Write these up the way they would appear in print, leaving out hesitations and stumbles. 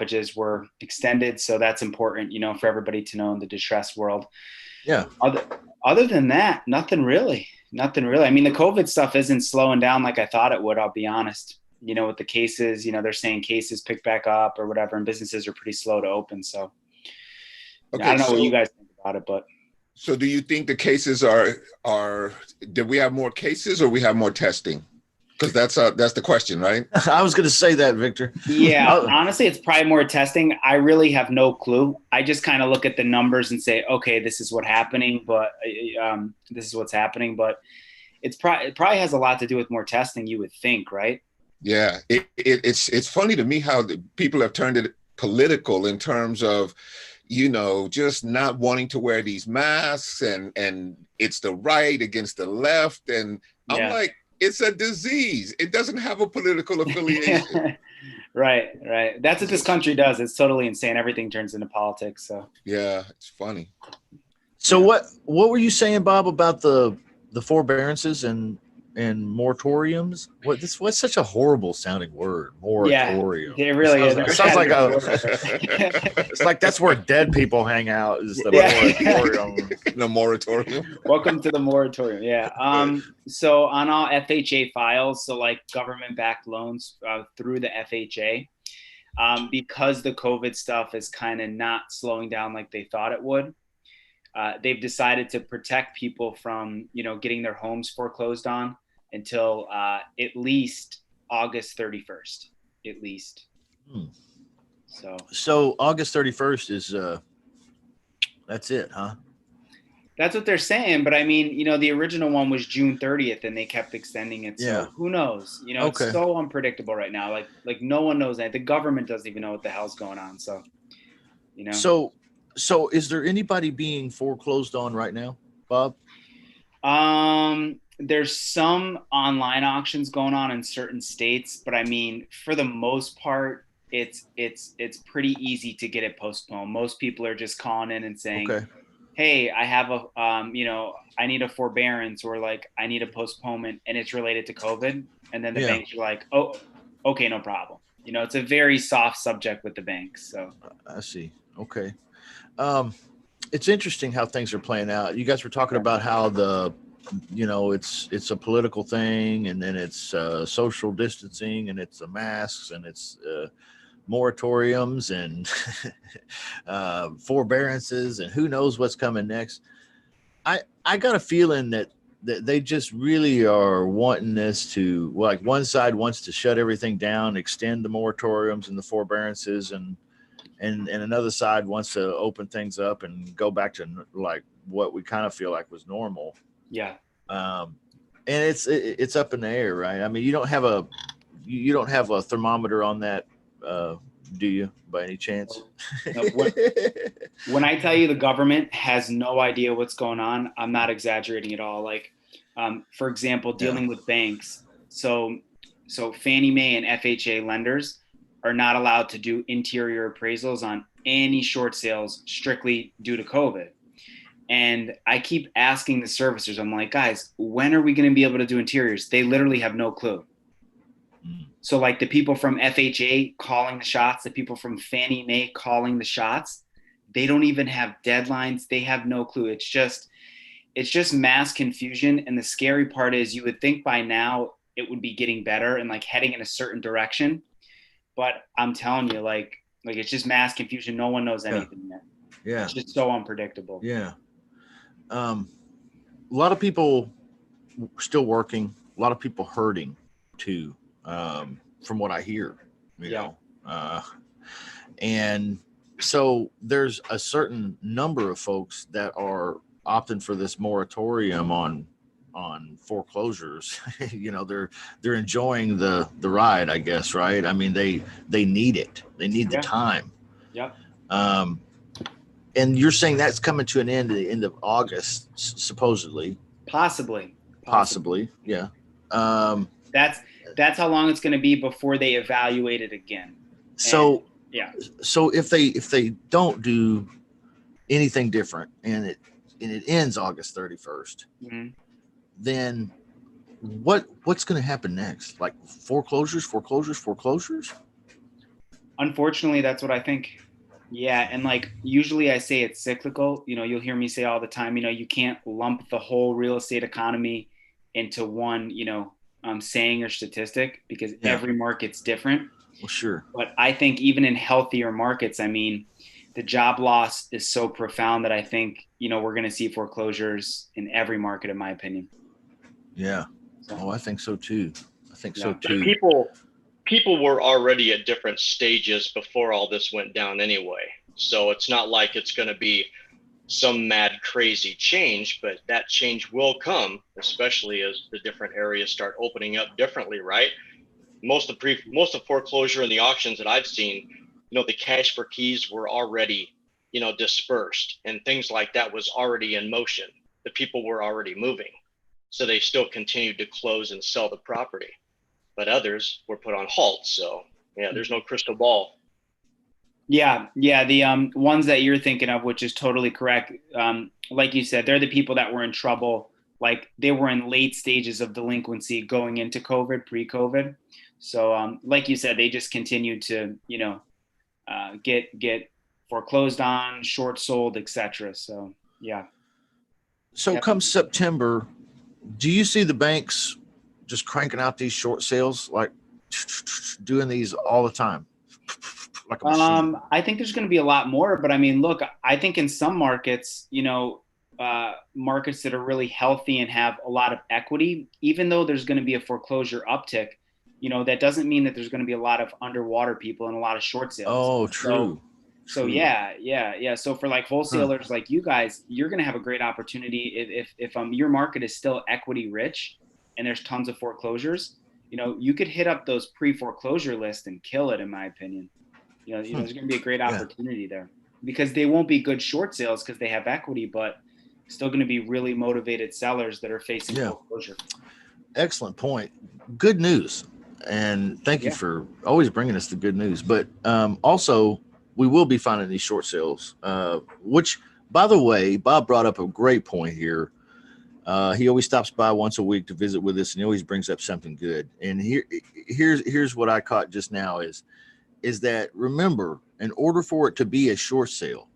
stoppages were extended. So that's important, for everybody to know in the distressed world. Yeah. Other than that, nothing really. Nothing really. I mean, the COVID stuff isn't slowing down like I thought it would, I'll be honest. With the cases, they're saying cases pick back up or whatever, and businesses are pretty slow to open. So I don't know what you guys think about it, but. So do you think the cases did we have more cases or we have more testing? Because that's the question, right? I was going to say that, Victor. Yeah, honestly, it's probably more testing. I really have no clue. I just kind of look at the numbers and say, okay, this is what's happening, but this is what's happening. But it probably has a lot to do with more testing, you would think, right? Yeah, it's funny to me how the people have turned it political in terms of, just not wanting to wear these masks and it's the right against the left. And I'm like, it's a disease. It doesn't have a political affiliation. Right. That's what this country does. It's totally insane. Everything turns into politics. So yeah, it's funny. So what were you saying, Bob, about the forbearances and moratoriums? What's such a horrible sounding word? Moratorium. Yeah, it really is. It sounds like it's like that's where dead people hang out, is the moratorium. The moratorium. Welcome to the moratorium. Yeah. So on all FHA files, so like government-backed loans through the FHA, because the COVID stuff is kind of not slowing down like they thought it would. They've decided to protect people from, getting their homes foreclosed on until at least August 31st, at least. So August 31st is, that's it, huh? That's what they're saying. But I mean, the original one was June 30th and they kept extending it. So who knows? It's so unpredictable right now. Like no one knows that. The government doesn't even know what the hell's going on. So, So is there anybody being foreclosed on right now, Bob? There's some online auctions going on in certain states, but I mean, for the most part, it's pretty easy to get it postponed. Most people are just calling in and saying, hey, I have I need a forbearance, or like I need a postponement, and it's related to COVID. And then the banks are like, oh, okay, no problem. It's a very soft subject with the banks. So I see. Okay. It's interesting how things are playing out. You guys were talking about how it's a political thing, and then it's social distancing, and it's the masks, and it's moratoriums and forbearances, and who knows what's coming next. I got a feeling that they just really are wanting this to, like, one side wants to shut everything down, extend the moratoriums and the forbearances, and another side wants to open things up and go back to like what we kind of feel like was normal. Yeah. And it's up in the air, right? I mean, you don't have a thermometer on that, do you, by any chance? No, when I tell you the government has no idea what's going on, I'm not exaggerating at all. Like, for example, dealing with banks. So Fannie Mae and FHA lenders are not allowed to do interior appraisals on any short sales strictly due to COVID. And I keep asking the servicers, I'm like, guys, when are we going to be able to do interiors? They literally have no clue. So like the people from FHA calling the shots, the people from Fannie Mae calling the shots, they don't even have deadlines. They have no clue. It's just mass confusion. And the scary part is you would think by now it would be getting better and like heading in a certain direction. But I'm telling you, like it's just mass confusion. No one knows anything yet. Yeah. It's just so unpredictable. Yeah. A lot of people still working, a lot of people hurting too, from what I hear, you know. And so there's a certain number of folks that are opting for this moratorium on foreclosures. They're enjoying the ride, I guess, right? I mean, they need it. They need the time. Yep. And you're saying that's coming to an end at the end of August, supposedly. Possibly. Yeah. That's how long it's going to be before they evaluate it again. So if they don't do anything different and it ends August 31st, then what's going to happen next? Like foreclosures? Unfortunately, that's what I think. Yeah, and like usually I say it's cyclical. You'll hear me say all the time, you can't lump the whole real estate economy into one, saying or statistic because Yeah. every market's different. Well, sure. But I think even in healthier markets, I mean, the job loss is so profound that I think, we're going to see foreclosures in every market, in my opinion. Yeah. So, Oh, I think so too. I think so yeah. But too. people were already at different stages before all this went down anyway. So it's not like it's going to be some mad crazy change, but that change will come, especially as the different areas start opening up differently, right? Most of foreclosure and the auctions that I've seen, the cash for keys were already, dispersed, and things like that was already in motion. The people were already moving, so they still continued to close and sell the property, but others were put on halt. So yeah, there's no crystal ball. Yeah, the ones that you're thinking of, which is totally correct. Like you said, they're the people that were in trouble. Like they were in late stages of delinquency going into COVID, pre-COVID. So, like you said, they just continued to, get foreclosed on, short sold, etc. So, yeah. So Yep. come September, do you see the banks just cranking out these short sales, like doing these all the time? Like a machine. I think there's going to be a lot more, but I mean, look, I think in some markets, markets that are really healthy and have a lot of equity, even though there's going to be a foreclosure uptick, that doesn't mean that there's going to be a lot of underwater people and a lot of short sales. Oh, true. So yeah. So for like wholesalers like you guys, you're going to have a great opportunity if your market is still equity rich and there's tons of foreclosures. You could hit up those pre-foreclosure lists and kill it, in my opinion. There's going to be a great opportunity there because they won't be good short sales because they have equity, but still going to be really motivated sellers that are facing foreclosure. Excellent point. Good news. And thank you for always bringing us the good news. But also, we will be finding these short sales, which, by the way, Bob brought up a great point here. He always stops by once a week to visit with us, and he always brings up something good. And here's what I caught just now is that, remember, in order for it to be a short sale,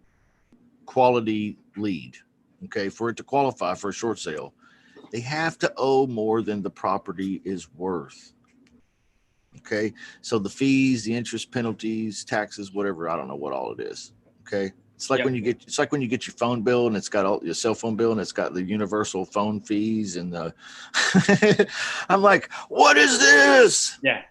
quality lead, okay, for it to qualify for a short sale, they have to owe more than the property is worth. Okay, so the fees, the interest, penalties, taxes, whatever, I don't know what all it is. Okay, it's like when you get your phone bill and it's got all your cell phone bill and it's got the universal phone fees and the I'm like, what is this? Yeah.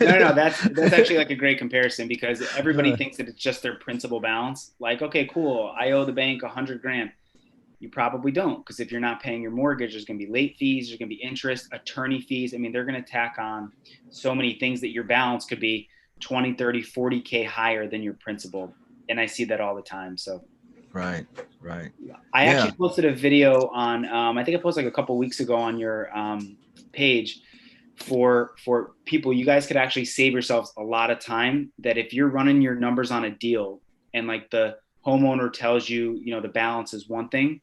No, that's actually like a great comparison because everybody thinks that it's just their principal balance. Like, okay, cool, I owe the bank $100,000. You probably don't, because if you're not paying your mortgage, there's going to be late fees, there's going to be interest, attorney fees. I mean, they're going to tack on so many things that your balance could be 20, 30, 40K higher than your principal. And I see that all the time. So, right. I actually posted a video on, I think I posted like a couple weeks ago on your page for people. You guys could actually save yourselves a lot of time. That if you're running your numbers on a deal and like the homeowner tells you, the balance is one thing,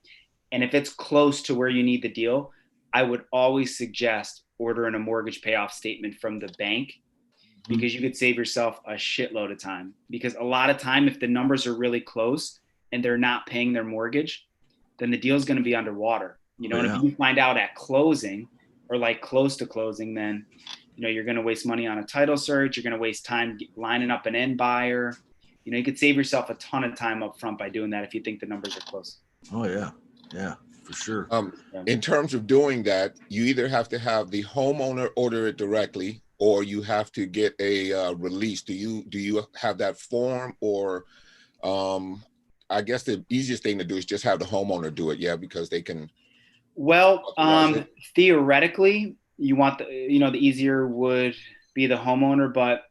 and if it's close to where you need the deal, I would always suggest ordering a mortgage payoff statement from the bank, because you could save yourself a shitload of time. Because a lot of time, if the numbers are really close and they're not paying their mortgage, then the deal is going to be underwater. And if you find out at closing or like close to closing, then you're going to waste money on a title search. You're going to waste time lining up an end buyer. You could save yourself a ton of time up front by doing that if you think the numbers are close. Oh yeah, for sure. In terms of doing that, you either have to have the homeowner order it directly, or you have to get a release. Do you have that form, or I guess the easiest thing to do is just have the homeowner do it? Yeah, because they can. Well, theoretically, you want the easier would be the homeowner, but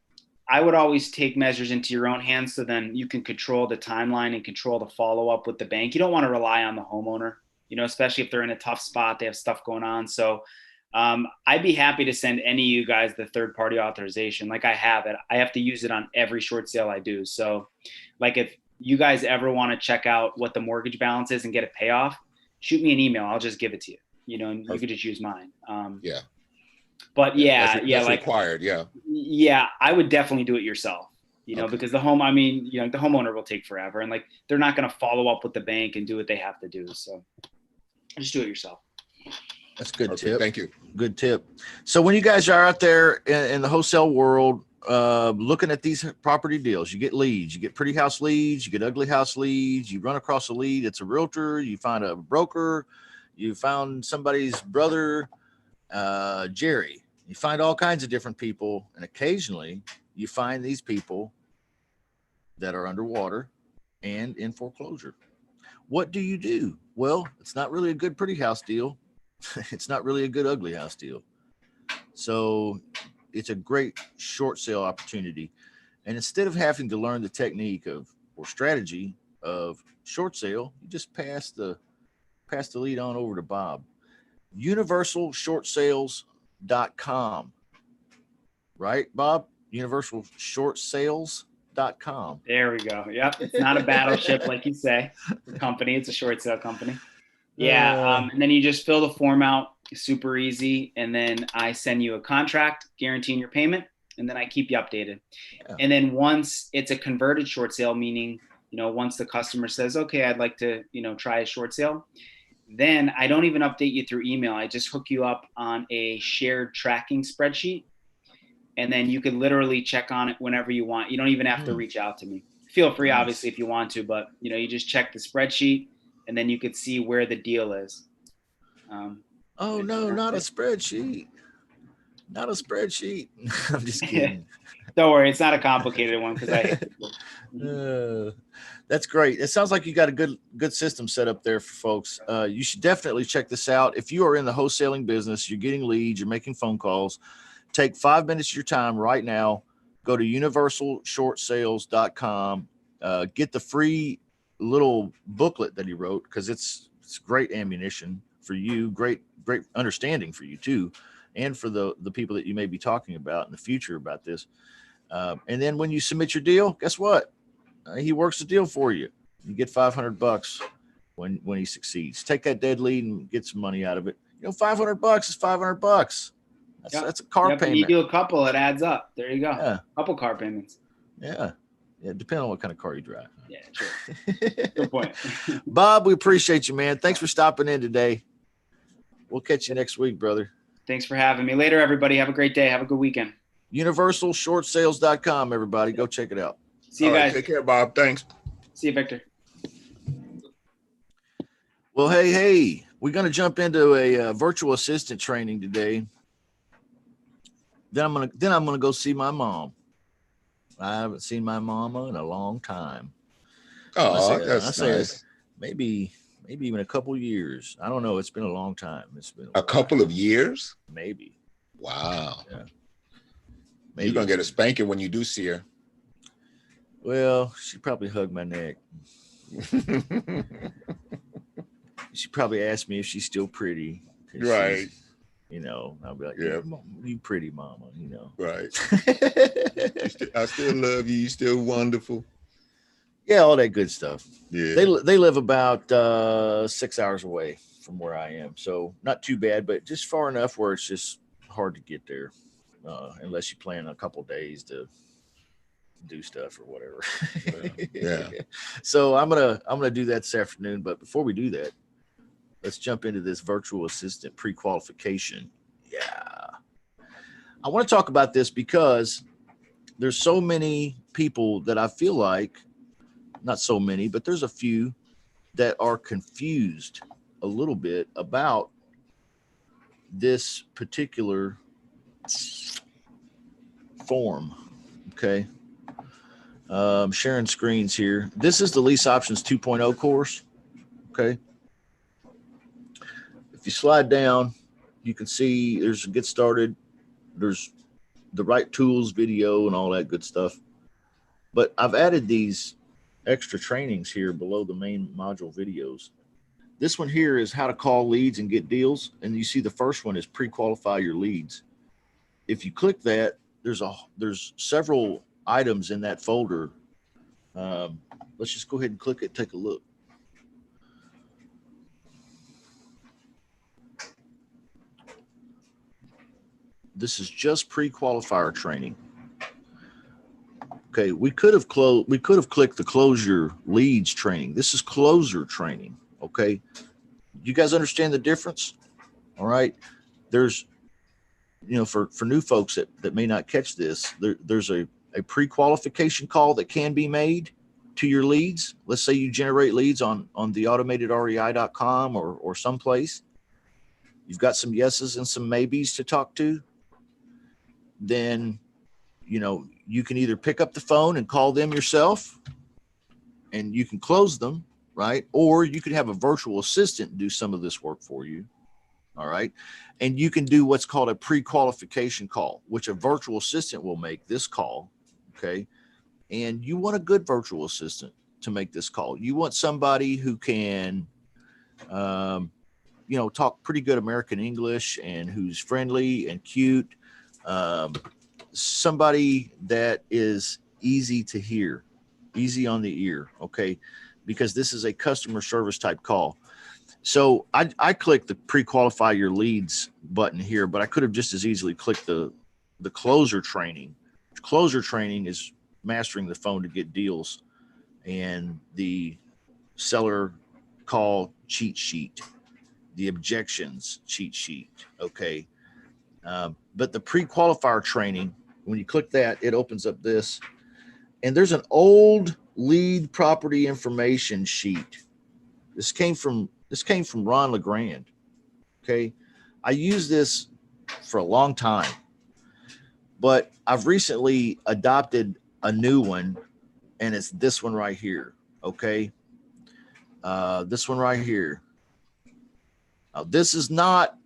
I would always take measures into your own hands so then you can control the timeline and control the follow-up with the bank. You don't want to rely on the homeowner, especially if they're in a tough spot, they have stuff going on. So I'd be happy to send any of you guys the third-party authorization. Like I have it. I have to use it on every short sale I do. So like if you guys ever want to check out what the mortgage balance is and get a payoff, shoot me an email. I'll just give it to you, and you could just use mine. But that's required. Yeah, I would definitely do it yourself. because the homeowner will take forever, and like they're not going to follow up with the bank and do what they have to do. So just do it yourself. That's a good tip. Thank you. Good tip. So when you guys are out there in the wholesale world, looking at these property deals, you get leads, you get pretty house leads, you get ugly house leads, you run across a lead, it's a realtor, you find a broker, you found somebody's brother, Jerry, you find all kinds of different people, and occasionally you find these people that are underwater and in foreclosure. What do you do? Well, it's not really a good pretty house deal. It's not really a good ugly house deal. So it's a great short sale opportunity. And instead of having to learn the technique or strategy of short sale, you just pass the lead on over to Bob. universalshortsales.com. Right, Bob? universalshortsales.com. There we go. Yep. It's not a battleship, like you say. It's a company. It's a short sale company. Yeah. And then you just fill the form out. Super easy. And then I send you a contract guaranteeing your payment. And then I keep you updated. Yeah. And then once it's a converted short sale, meaning, once the customer says, okay, I'd like to, try a short sale, then I don't even update you through email. I just hook you up on a shared tracking spreadsheet. And then you can literally check on it whenever you want. You don't even have to reach out to me. Feel free, obviously, if you want to, but you just check the spreadsheet and then you could see where the deal is. Not a spreadsheet. Not a spreadsheet. I'm just kidding. Don't worry, it's not a complicated one because I. That's great. It sounds like you got a good system set up there for folks. You should definitely check this out. If you are in the wholesaling business, you're getting leads, you're making phone calls. Take 5 minutes of your time right now. Go to universalshortsales.com. Get the free little booklet that he wrote because it's great ammunition for you, great understanding for you too, and for the people that you may be talking about in the future about this. And then when you submit your deal, guess what? He works the deal for you. You get $500 when he succeeds. Take that dead lead and get some money out of it. $500 is $500. That's a car payment. When you do a couple, it adds up. There you go. Yeah. Couple car payments. Yeah. Depending on what kind of car you drive. Yeah, true. Good point. Bob, we appreciate you, man. Thanks for stopping in today. We'll catch you next week, brother. Thanks for having me. Later, everybody. Have a great day. Have a good weekend. universalshortsales.com, everybody. Go check it out. See you guys. Take care, Bob. Thanks. See you, Victor. Well, hey, we're going to jump into a virtual assistant training today. Then I'm gonna go see my mom. I haven't seen my mama in a long time. Oh, that's nice. Maybe even a couple years. I don't know. It's been a long time. It's been a couple of years. Maybe. Wow. Yeah. Maybe. You're gonna get a spanking when you do see her. Well, she probably hugged my neck. She probably asked me if she's still pretty. Right. I'll be like, yeah, you pretty mama, Right. I still love you. You're still wonderful. Yeah, all that good stuff. Yeah. They live about 6 hours away from where I am. So not too bad, but just far enough where it's just hard to get there unless you plan a couple of days to do stuff or whatever. Yeah. So I'm gonna do that this afternoon. But before we do that, let's jump into this virtual assistant pre-qualification. Yeah. I want to talk about this because there's so many people that I feel like, not so many, but there's a few that are confused a little bit about this particular form. Okay. Sharing screens here. This is the Lease Options 2.0 course. Okay. If you slide down, you can see there's a Get Started. There's the Right Tools video and all that good stuff. But I've added these extra trainings here below the main module videos. This one here is how to call leads and get deals. And you see the first one is pre-qualify your leads. If you click that, there's several items in that folder. Let's just go ahead and click it, take a look. This is just pre-qualifier training. Okay, we could have clicked the closure leads training. This is closer training. Okay, you guys understand the difference? All right, there's, for new folks that may not catch this, there's a pre-qualification call that can be made to your leads. Let's say you generate leads on the automatedrei.com or someplace. You've got some yeses and some maybes to talk to. Then, you can either pick up the phone and call them yourself and you can close them, right? Or you could have a virtual assistant do some of this work for you. All right. And you can do what's called a pre-qualification call, which a virtual assistant will make this call. Okay. And you want a good virtual assistant to make this call. You want somebody who can, talk pretty good American English and who's friendly and cute. Somebody that is easy to hear, easy on the ear. Okay. Because this is a customer service type call. So I clicked the pre-qualify your leads button here, but I could have just as easily clicked the closer training. Closer training is mastering the phone to get deals and the seller call cheat sheet, the objections cheat sheet. Okay. But the pre-qualifier training, when you click that, it opens up this, and there's an old lead property information sheet. This came from Ron LeGrand. Okay. I use this for a long time, but I've recently adopted a new one, and it's this one right here. Okay. This one right here. Now, this is not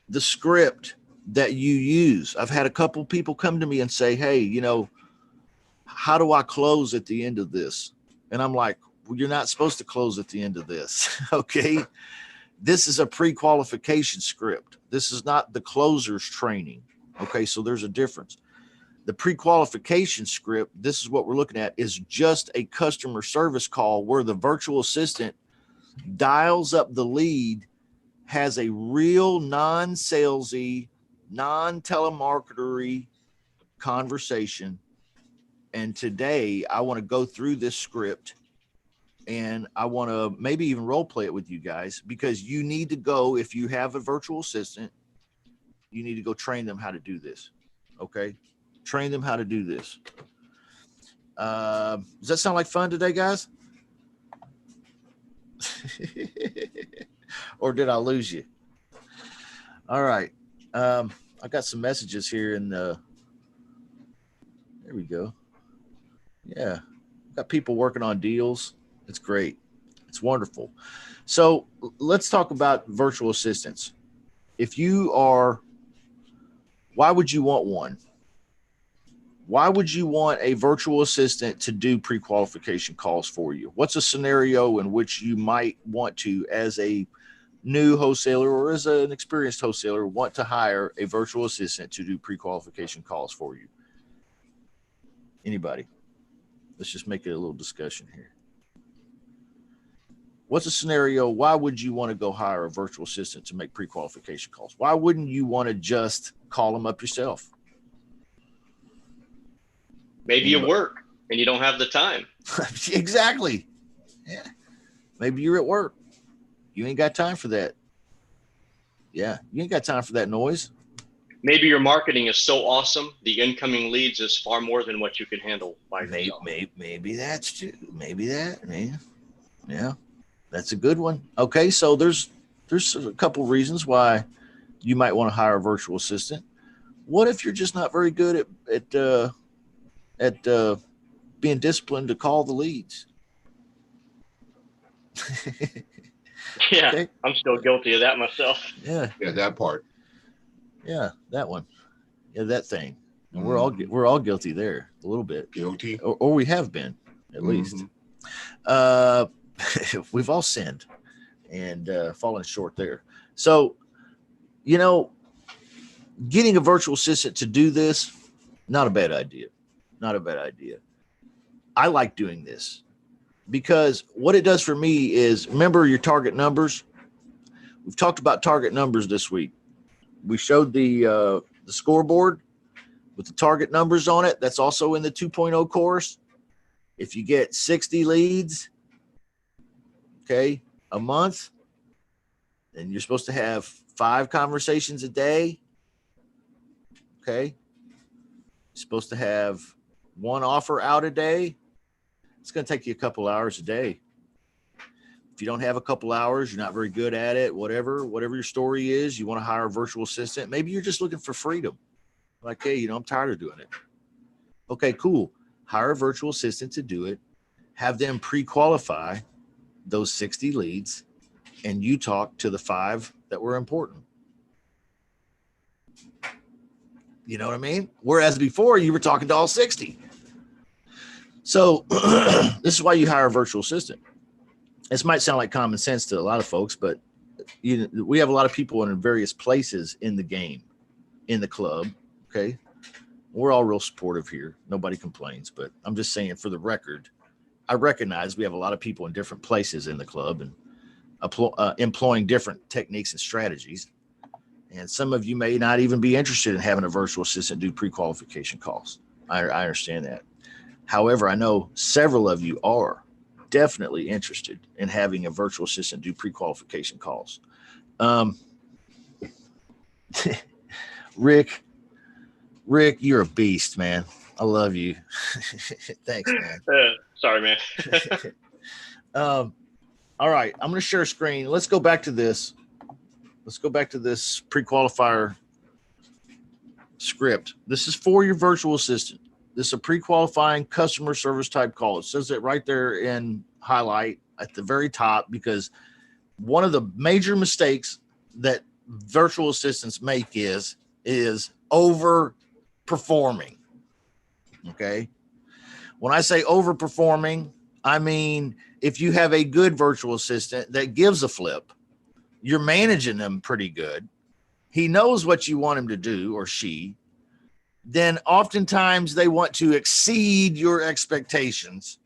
the script that you use. I've had a couple people come to me and say, hey, how do I close at the end of this? And I'm like, well, you're not supposed to close at the end of this. Okay. This is a pre-qualification script. This is not the closer's training. Okay. So there's a difference. The pre-qualification script, this is what we're looking at, is just a customer service call where the virtual assistant dials up the lead, has a real non-salesy, non-telemarketery conversation. And today I want to go through this script and I want to maybe even role play it with you guys, because you need to go, if you have a virtual assistant, you need to go train them how to do this. Okay. Train them how to do this. Does that sound like fun today, guys? Or did I lose you? All right. I got some messages here and there we go. Yeah. Got people working on deals. It's great. It's wonderful. So let's talk about virtual assistants. Why would you want one? Why would you want a virtual assistant to do pre-qualification calls for you? What's a scenario in which you might want to, as a new wholesaler or as an experienced wholesaler, want to hire a virtual assistant to do pre-qualification calls for you? Anybody? Let's just make it a little discussion here. What's a scenario? Why would you want to go hire a virtual assistant to make pre-qualification calls? Why wouldn't you want to just call them up yourself? Maybe you work and you don't have the time. Exactly. Yeah. Maybe you're at work. You ain't got time for that. Yeah. You ain't got time for that noise. Maybe your marketing is so awesome, the incoming leads is far more than what you can handle by yourself. Maybe that's true. Maybe that, man. Yeah. That's a good one. Okay. So there's a couple of reasons why you might want to hire a virtual assistant. What if you're just not very good at being disciplined to call the leads? Yeah, okay. I'm still guilty of that myself. Yeah, that part. Yeah, that one. Yeah, that thing. And we're all guilty there a little bit. Guilty, or we have been at least. We've all sinned and fallen short there. So, getting a virtual assistant to do this, not a bad idea. Not a bad idea. I like doing this because what it does for me is, remember your target numbers. We've talked about target numbers this week. We showed the scoreboard. with the target numbers on it. That's also in the 2.0 course. If you get 60 leads, okay, a month, then you're supposed to have 5 conversations a day. Okay. You're supposed to have 1 offer out a day. It's going to take you a couple hours a day. If you don't have a couple hours, you're not very good at it, whatever your story is, you want to hire a virtual assistant. Maybe you're just looking for freedom. Like, hey, I'm tired of doing it. Okay, cool. Hire a virtual assistant to do it. Have them pre-qualify those 60 leads, and you talk to the 5 that were important. You know what I mean? Whereas before you were talking to all 60. So this is why you hire a virtual assistant. This might sound like common sense to a lot of folks, but we have a lot of people in various places in the game, in the club. Okay. We're all real supportive here. Nobody complains, but I'm just saying, for the record, I recognize we have a lot of people in different places in the club and employing different techniques and strategies. And some of you may not even be interested in having a virtual assistant do pre-qualification calls. I understand that. However, I know several of you are definitely interested in having a virtual assistant do pre-qualification calls. Rick, you're a beast, man. I love you. Thanks, man. Sorry, man. All right, I'm going to share a screen. Let's go back to this. Let's go back to this pre-qualifier script. This is for your virtual assistant. This is a pre-qualifying customer service type call. It says it right there in highlight at the very top, because one of the major mistakes that virtual assistants make is overperforming. Okay. When I say overperforming, I mean, if you have a good virtual assistant that gives a flip, you're managing them pretty good, he knows what you want him to do, or she, then oftentimes they want to exceed your expectations.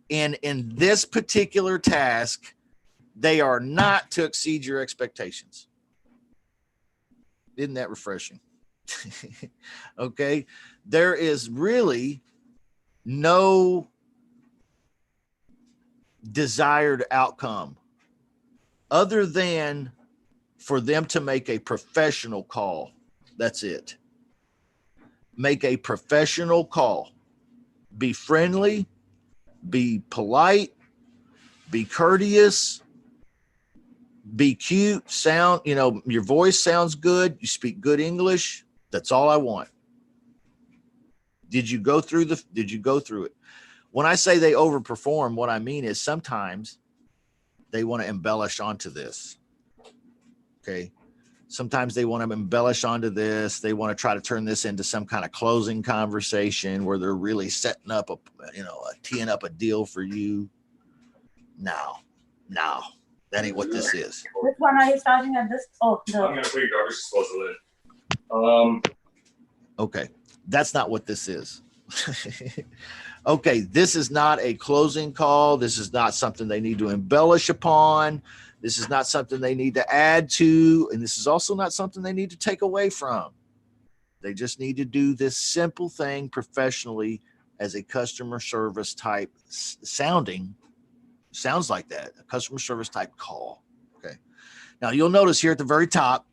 And in this particular task, they are not to exceed your expectations. Isn't that refreshing? Okay. There is really no desired outcome other than for them to make a professional call. That's it. Make a professional call. Be friendly, be polite, be courteous, be cute, sound, your voice sounds good. You speak good English. That's all I want. Did you go through it? When I say they overperform, what I mean is sometimes they want to embellish onto this. Okay. Sometimes they want to embellish onto this. They want to try to turn this into some kind of closing conversation where they're really setting up teeing up a deal for you. No, that ain't what this is. Which one are you starting at this? Oh, I'm gonna put your garbage disposal in. Okay, that's not what this is. Okay, this is not a closing call. This is not something they need to embellish upon. This is not something they need to add to. And this is also not something they need to take away from. They just need to do this simple thing professionally as a customer service type sounds like that, a customer service type call. Okay. Now you'll notice here at the very top,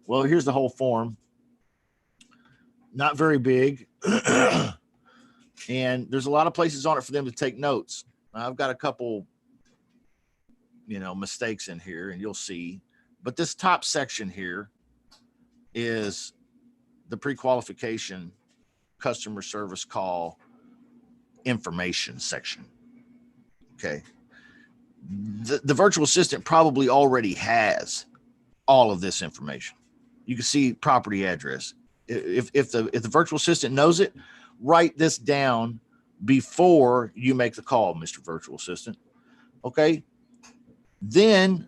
well, here's the whole form. Not very big. And there's a lot of places on it for them to take notes. I've got a couple, mistakes in here, and you'll see. But this top section here is the pre-qualification customer service call information section. Okay. The virtual assistant probably already has all of this information. You can see property address. If the virtual assistant knows it, write this down before you make the call, Mr. Virtual Assistant. Okay. Then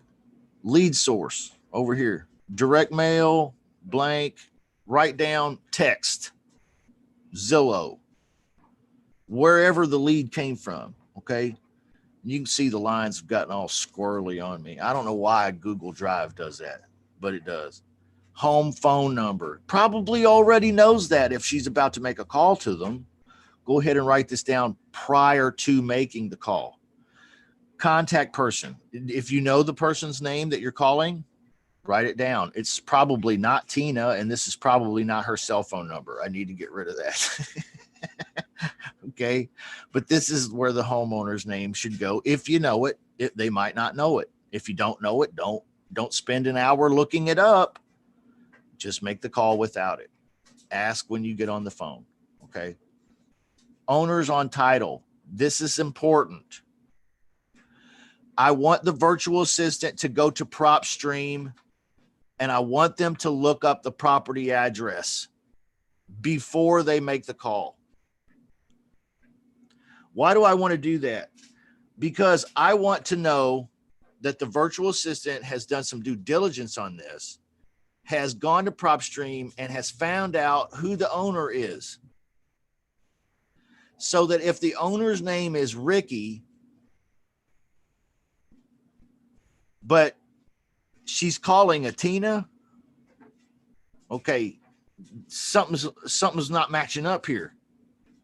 lead source over here, direct mail, blank, write down text, Zillow, wherever the lead came from. Okay. You can see the lines have gotten all squirrely on me. I don't know why Google Drive does that, but it does. home phone number. Probably already knows that if she's about to make a call to them. Go ahead and write this down prior to making the call. Contact person. If you know the person's name that you're calling, write it down. It's probably not Tina, and this is probably not her cell phone number. I need to get rid of that. Okay. But this is where the homeowner's name should go. If you know it, they might not know it. If you don't know it, don't spend an hour looking it up. Just make the call without it. Ask when you get on the phone. Okay. Owners on title. This is important. I want the virtual assistant to go to PropStream, and I want them to look up the property address before they make the call. Why do I want to do that? Because I want to know that the virtual assistant has done some due diligence on this, has gone to PropStream, and has found out who the owner is. So that if the owner's name is Ricky, but she's calling a Tina, okay, something's not matching up here.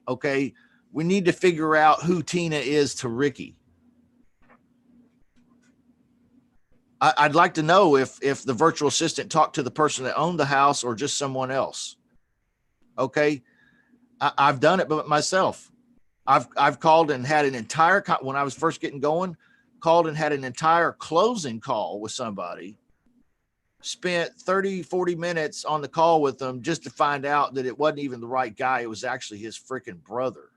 Okay, we need to figure out who Tina is to Ricky. I'd like to know if the virtual assistant talked to the person that owned the house or just someone else. Okay, I've done it myself. I've called and had an entire, when I was first getting going, called and had an entire closing call with somebody, spent 30, 40 minutes on the call with them just to find out that it wasn't even the right guy. It was actually his freaking brother.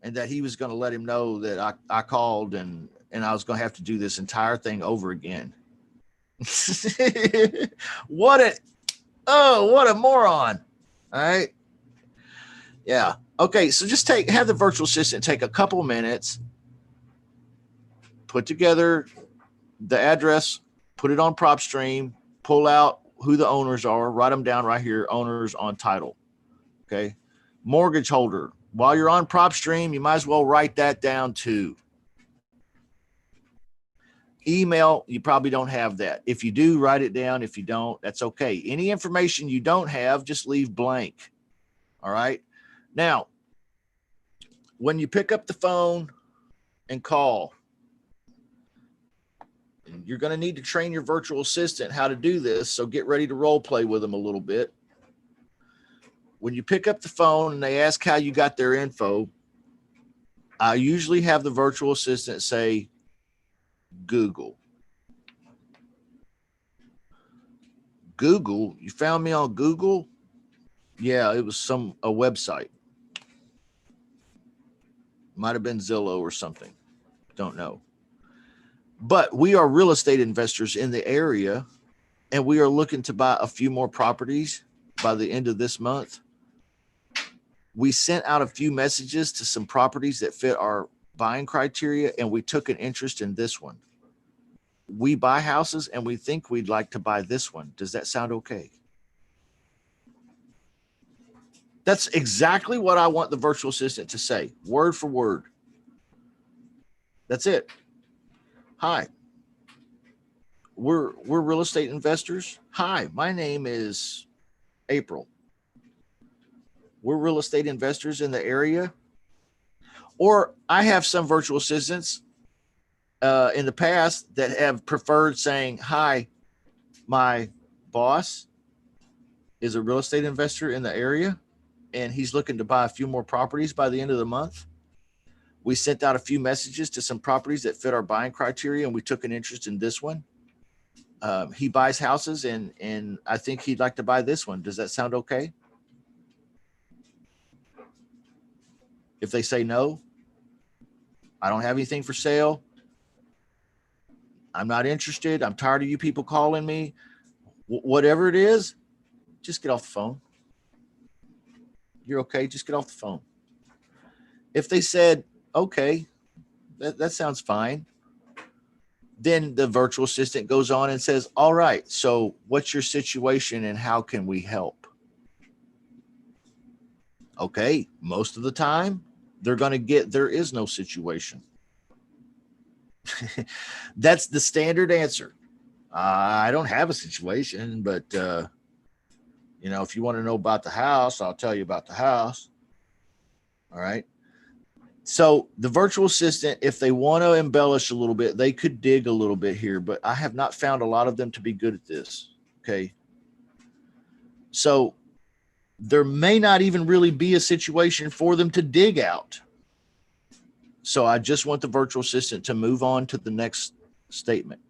And that he was going to let him know that I called and I was going to have to do this entire thing over again. What a moron. All right. Yeah. Okay. So just have the virtual assistant take a couple minutes, put together the address, put it on PropStream, pull out who the owners are, write them down right here, owners on title. Okay. Mortgage holder. While you're on PropStream, you might as well write that down too. Email, you probably don't have that. If you do, write it down. If you don't, that's okay. Any information you don't have, just leave blank. All right. Now, when you pick up the phone and call, you're going to need to train your virtual assistant how to do this. So get ready to role play with them a little bit. When you pick up the phone and they ask how you got their info, I usually have the virtual assistant say, Google. Google? You found me on Google? Yeah, it was a website. Might have been Zillow or something. Don't know. But we are real estate investors in the area, and we are looking to buy a few more properties by the end of this month. We sent out a few messages to some properties that fit our buying criteria, and we took an interest in this one. We buy houses, and we think we'd like to buy this one. Does that sound okay? That's exactly what I want the virtual assistant to say, word for word. That's it. Hi, we're real estate investors. Hi, my name is April. We're real estate investors in the area. Or I have some virtual assistants in the past that have preferred saying, hi, my boss is a real estate investor in the area, and he's looking to buy a few more properties by the end of the month. We sent out a few messages to some properties that fit our buying criteria, and we took an interest in this one. He buys houses, and I think he'd like to buy this one. Does that sound okay? If they say no, I don't have anything for sale, I'm not interested, I'm tired of you people calling me, whatever it is, just get off the phone. You're okay, just get off the phone. If they said, okay, that sounds fine, then the virtual assistant goes on and says, all right, so what's your situation and how can we help? Okay, most of the time they're going to get, there is no situation. That's the standard answer. I don't have a situation, but you know, if you want to know about the house, I'll tell you about the house. All right. So the virtual assistant, if they want to embellish a little bit, they could dig a little bit here, but I have not found a lot of them to be good at this. Okay. So there may not even really be a situation for them to dig out. So I just want the virtual assistant to move on to the next statement.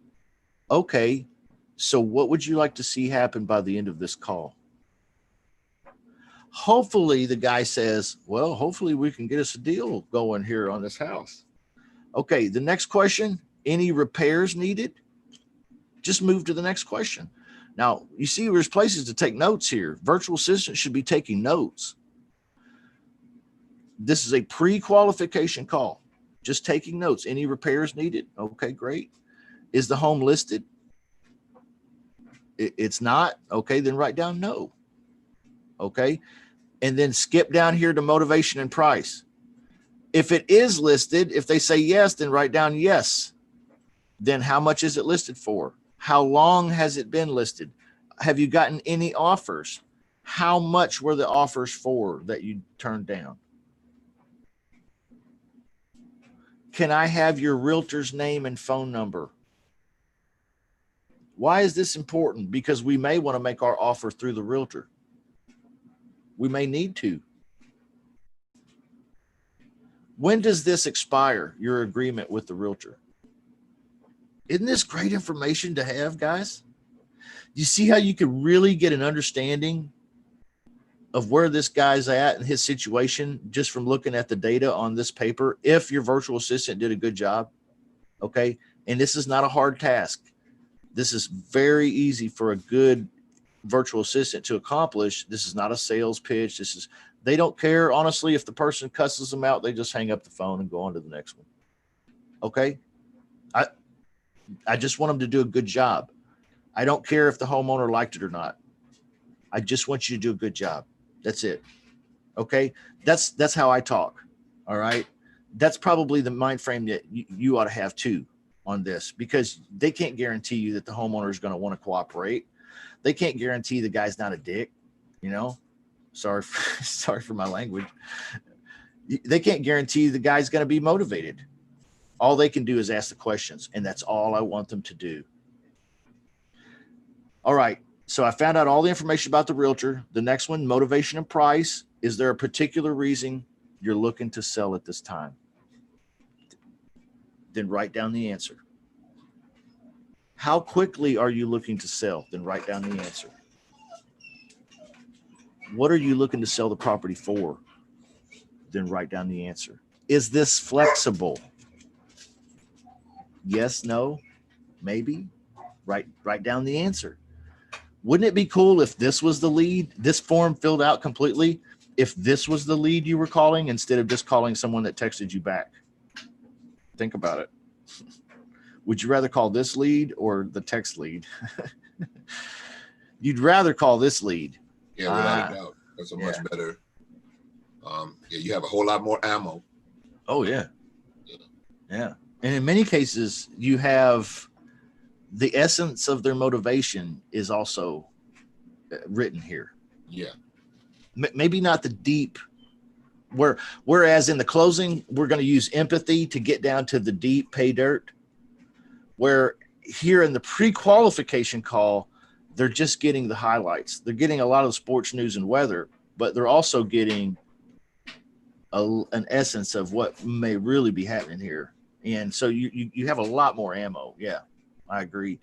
Okay. So what would you like to see happen by the end of this call? Hopefully the guy says, well, hopefully we can get us a deal going here on this house. Okay, the next question, any repairs needed? Just move to the next question. Now, you see there's places to take notes here. Virtual assistant should be taking notes. This is a pre-qualification call. Just taking notes. Any repairs needed? Okay, great. Is the home listed? It's not. Okay, then write down no. Okay. And then skip down here to motivation and price. If it is listed, if they say yes, then write down yes. Then how much is it listed for? How long has it been listed? Have you gotten any offers? How much were the offers for that you turned down? Can I have your realtor's name and phone number? Why is this important? Because we may want to make our offer through the realtor. We may need to. When does this expire, your agreement with the realtor? Isn't this great information to have, guys? You see how you can really get an understanding of where this guy's at and his situation just from looking at the data on this paper, if your virtual assistant did a good job, okay? And this is not a hard task. This is very easy for a good virtual assistant to accomplish. This is not a sales pitch. They don't care, honestly, if the person cusses them out, they just hang up the phone and go on to the next one. Okay. I just want them to do a good job. I don't care if the homeowner liked it or not. I just want you to do a good job. That's it. Okay. That's how I talk. All right. That's probably the mind frame that you ought to have too on this, because they can't guarantee you that the homeowner is going to want to cooperate. They can't guarantee the guy's not a dick, you know. Sorry for my language. They can't guarantee the guy's going to be motivated. All they can do is ask the questions, and that's all I want them to do. All right. So I found out all the information about the realtor. The next one, motivation and price. Is there a particular reason you're looking to sell at this time? Then write down the answer. How quickly are you looking to sell? Then write down the answer. What are you looking to sell the property for? Then write down the answer. Is this flexible? Yes, no, maybe. Write down the answer. Wouldn't it be cool if this was the lead, this form filled out completely, if this was the lead you were calling instead of just calling someone that texted you back? Think about it. Would you rather call this lead or the text lead? You'd rather call this lead. Yeah, without a doubt. That's a much better. Yeah, you have a whole lot more ammo. Oh, yeah. Yeah. And in many cases, you have the essence of their motivation is also written here. Yeah. Maybe not the deep, whereas in the closing, we're going to use empathy to get down to the deep pay dirt. Where here in the pre-qualification call, they're just getting the highlights. They're getting a lot of sports news and weather, but they're also getting an essence of what may really be happening here. And so you have a lot more ammo. Yeah, I agree.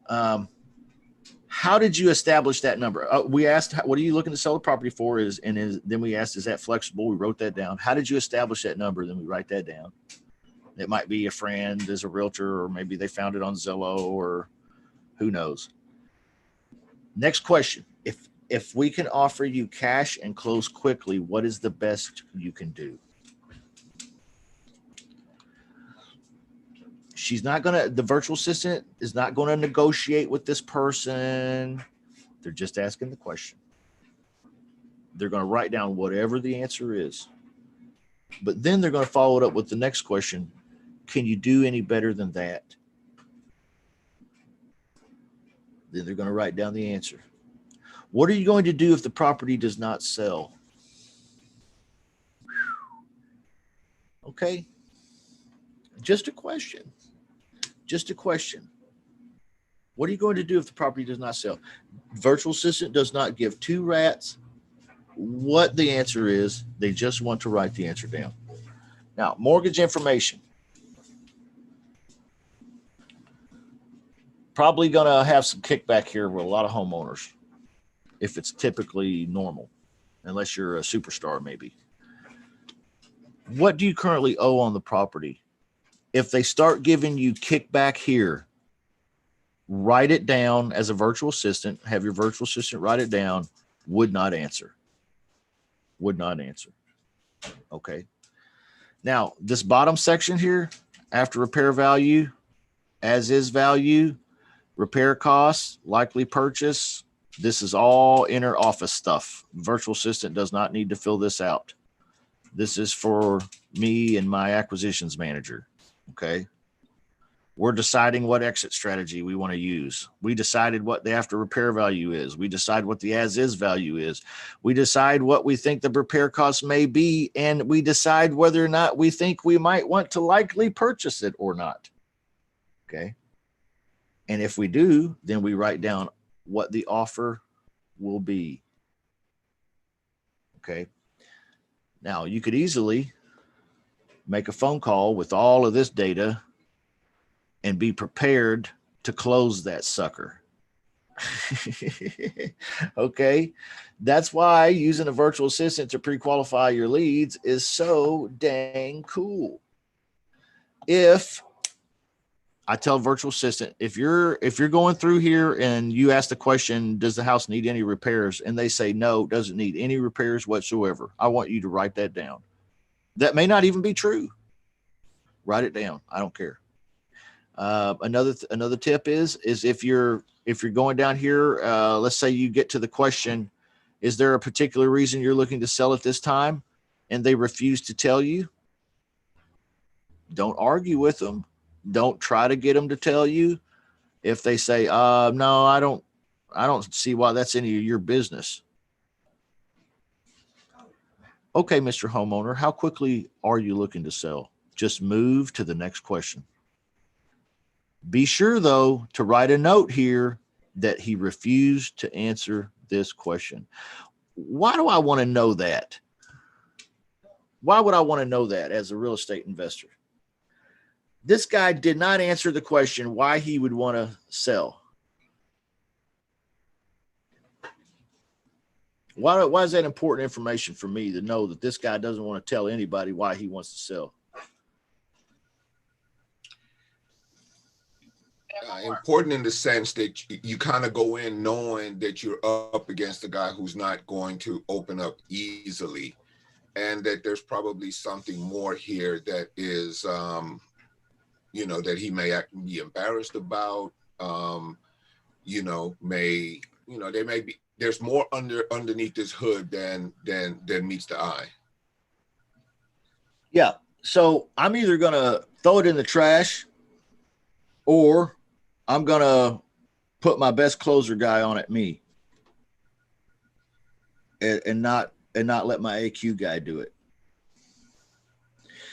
How did you establish that number? We asked, what are you looking to sell the property for? Then we asked, is that flexible? We wrote that down. How did you establish that number? Then we write that down. It might be a friend as a realtor, or maybe they found it on Zillow, or who knows. Next question. If we can offer you cash and close quickly, what is the best you can do? The virtual assistant is not going to negotiate with this person. They're just asking the question. They're going to write down whatever the answer is. But then they're going to follow it up with the next question. Can you do any better than that? Then they're going to write down the answer. What are you going to do if the property does not sell? Okay. Just a question. Just a question. What are you going to do if the property does not sell? Virtual assistant does not give two rats what the answer is. They just want to write the answer down. Now, mortgage information. Probably going to have some kickback here with a lot of homeowners if it's typically normal, unless you're a superstar maybe. What do you currently owe on the property? If they start giving you kickback here, write it down as a virtual assistant. Have your virtual assistant write it down. Would not answer. Would not answer. Okay. Now, this bottom section here, after repair value, as is value, repair costs, likely purchase, this is all inner office stuff. Virtual assistant does not need to fill this out. This is for me and my acquisitions manager. Okay. We're deciding what exit strategy we want to use. We decided what the after repair value is. We decide what the as is value is. We decide what we think the repair costs may be, and we decide whether or not we think we might want to likely purchase it or not. Okay. And if we do, then we write down what the offer will be. Okay. Now, you could easily make a phone call with all of this data and be prepared to close that sucker. Okay. That's why using a virtual assistant to pre-qualify your leads is so dang cool. If I tell virtual assistant, if you're going through here and you ask the question, does the house need any repairs? And they say, no, it doesn't need any repairs whatsoever. I want you to write that down. That may not even be true. Write it down. I don't care. Another tip is if you're going down here, let's say you get to the question, is there a particular reason you're looking to sell at this time? And they refuse to tell you. Don't argue with them. Don't try to get them to tell you. If they say, no, I don't see why that's any of your business. Okay, Mr. Homeowner, how quickly are you looking to sell? Just move to the next question. Be sure, though, to write a note here that he refused to answer this question. Why do I want to know that? Why would I want to know that as a real estate investor? This guy did not answer the question why he would want to sell. Why is that important information for me to know that this guy doesn't want to tell anybody why he wants to sell? Important in the sense that you kind of go in knowing that you're up against a guy who's not going to open up easily, and that there's probably something more here that is, that he may be embarrassed about. There's more underneath this hood than meets the eye. Yeah. So I'm either gonna throw it in the trash, or I'm going to put my best closer guy on at me and not let my AQ guy do it.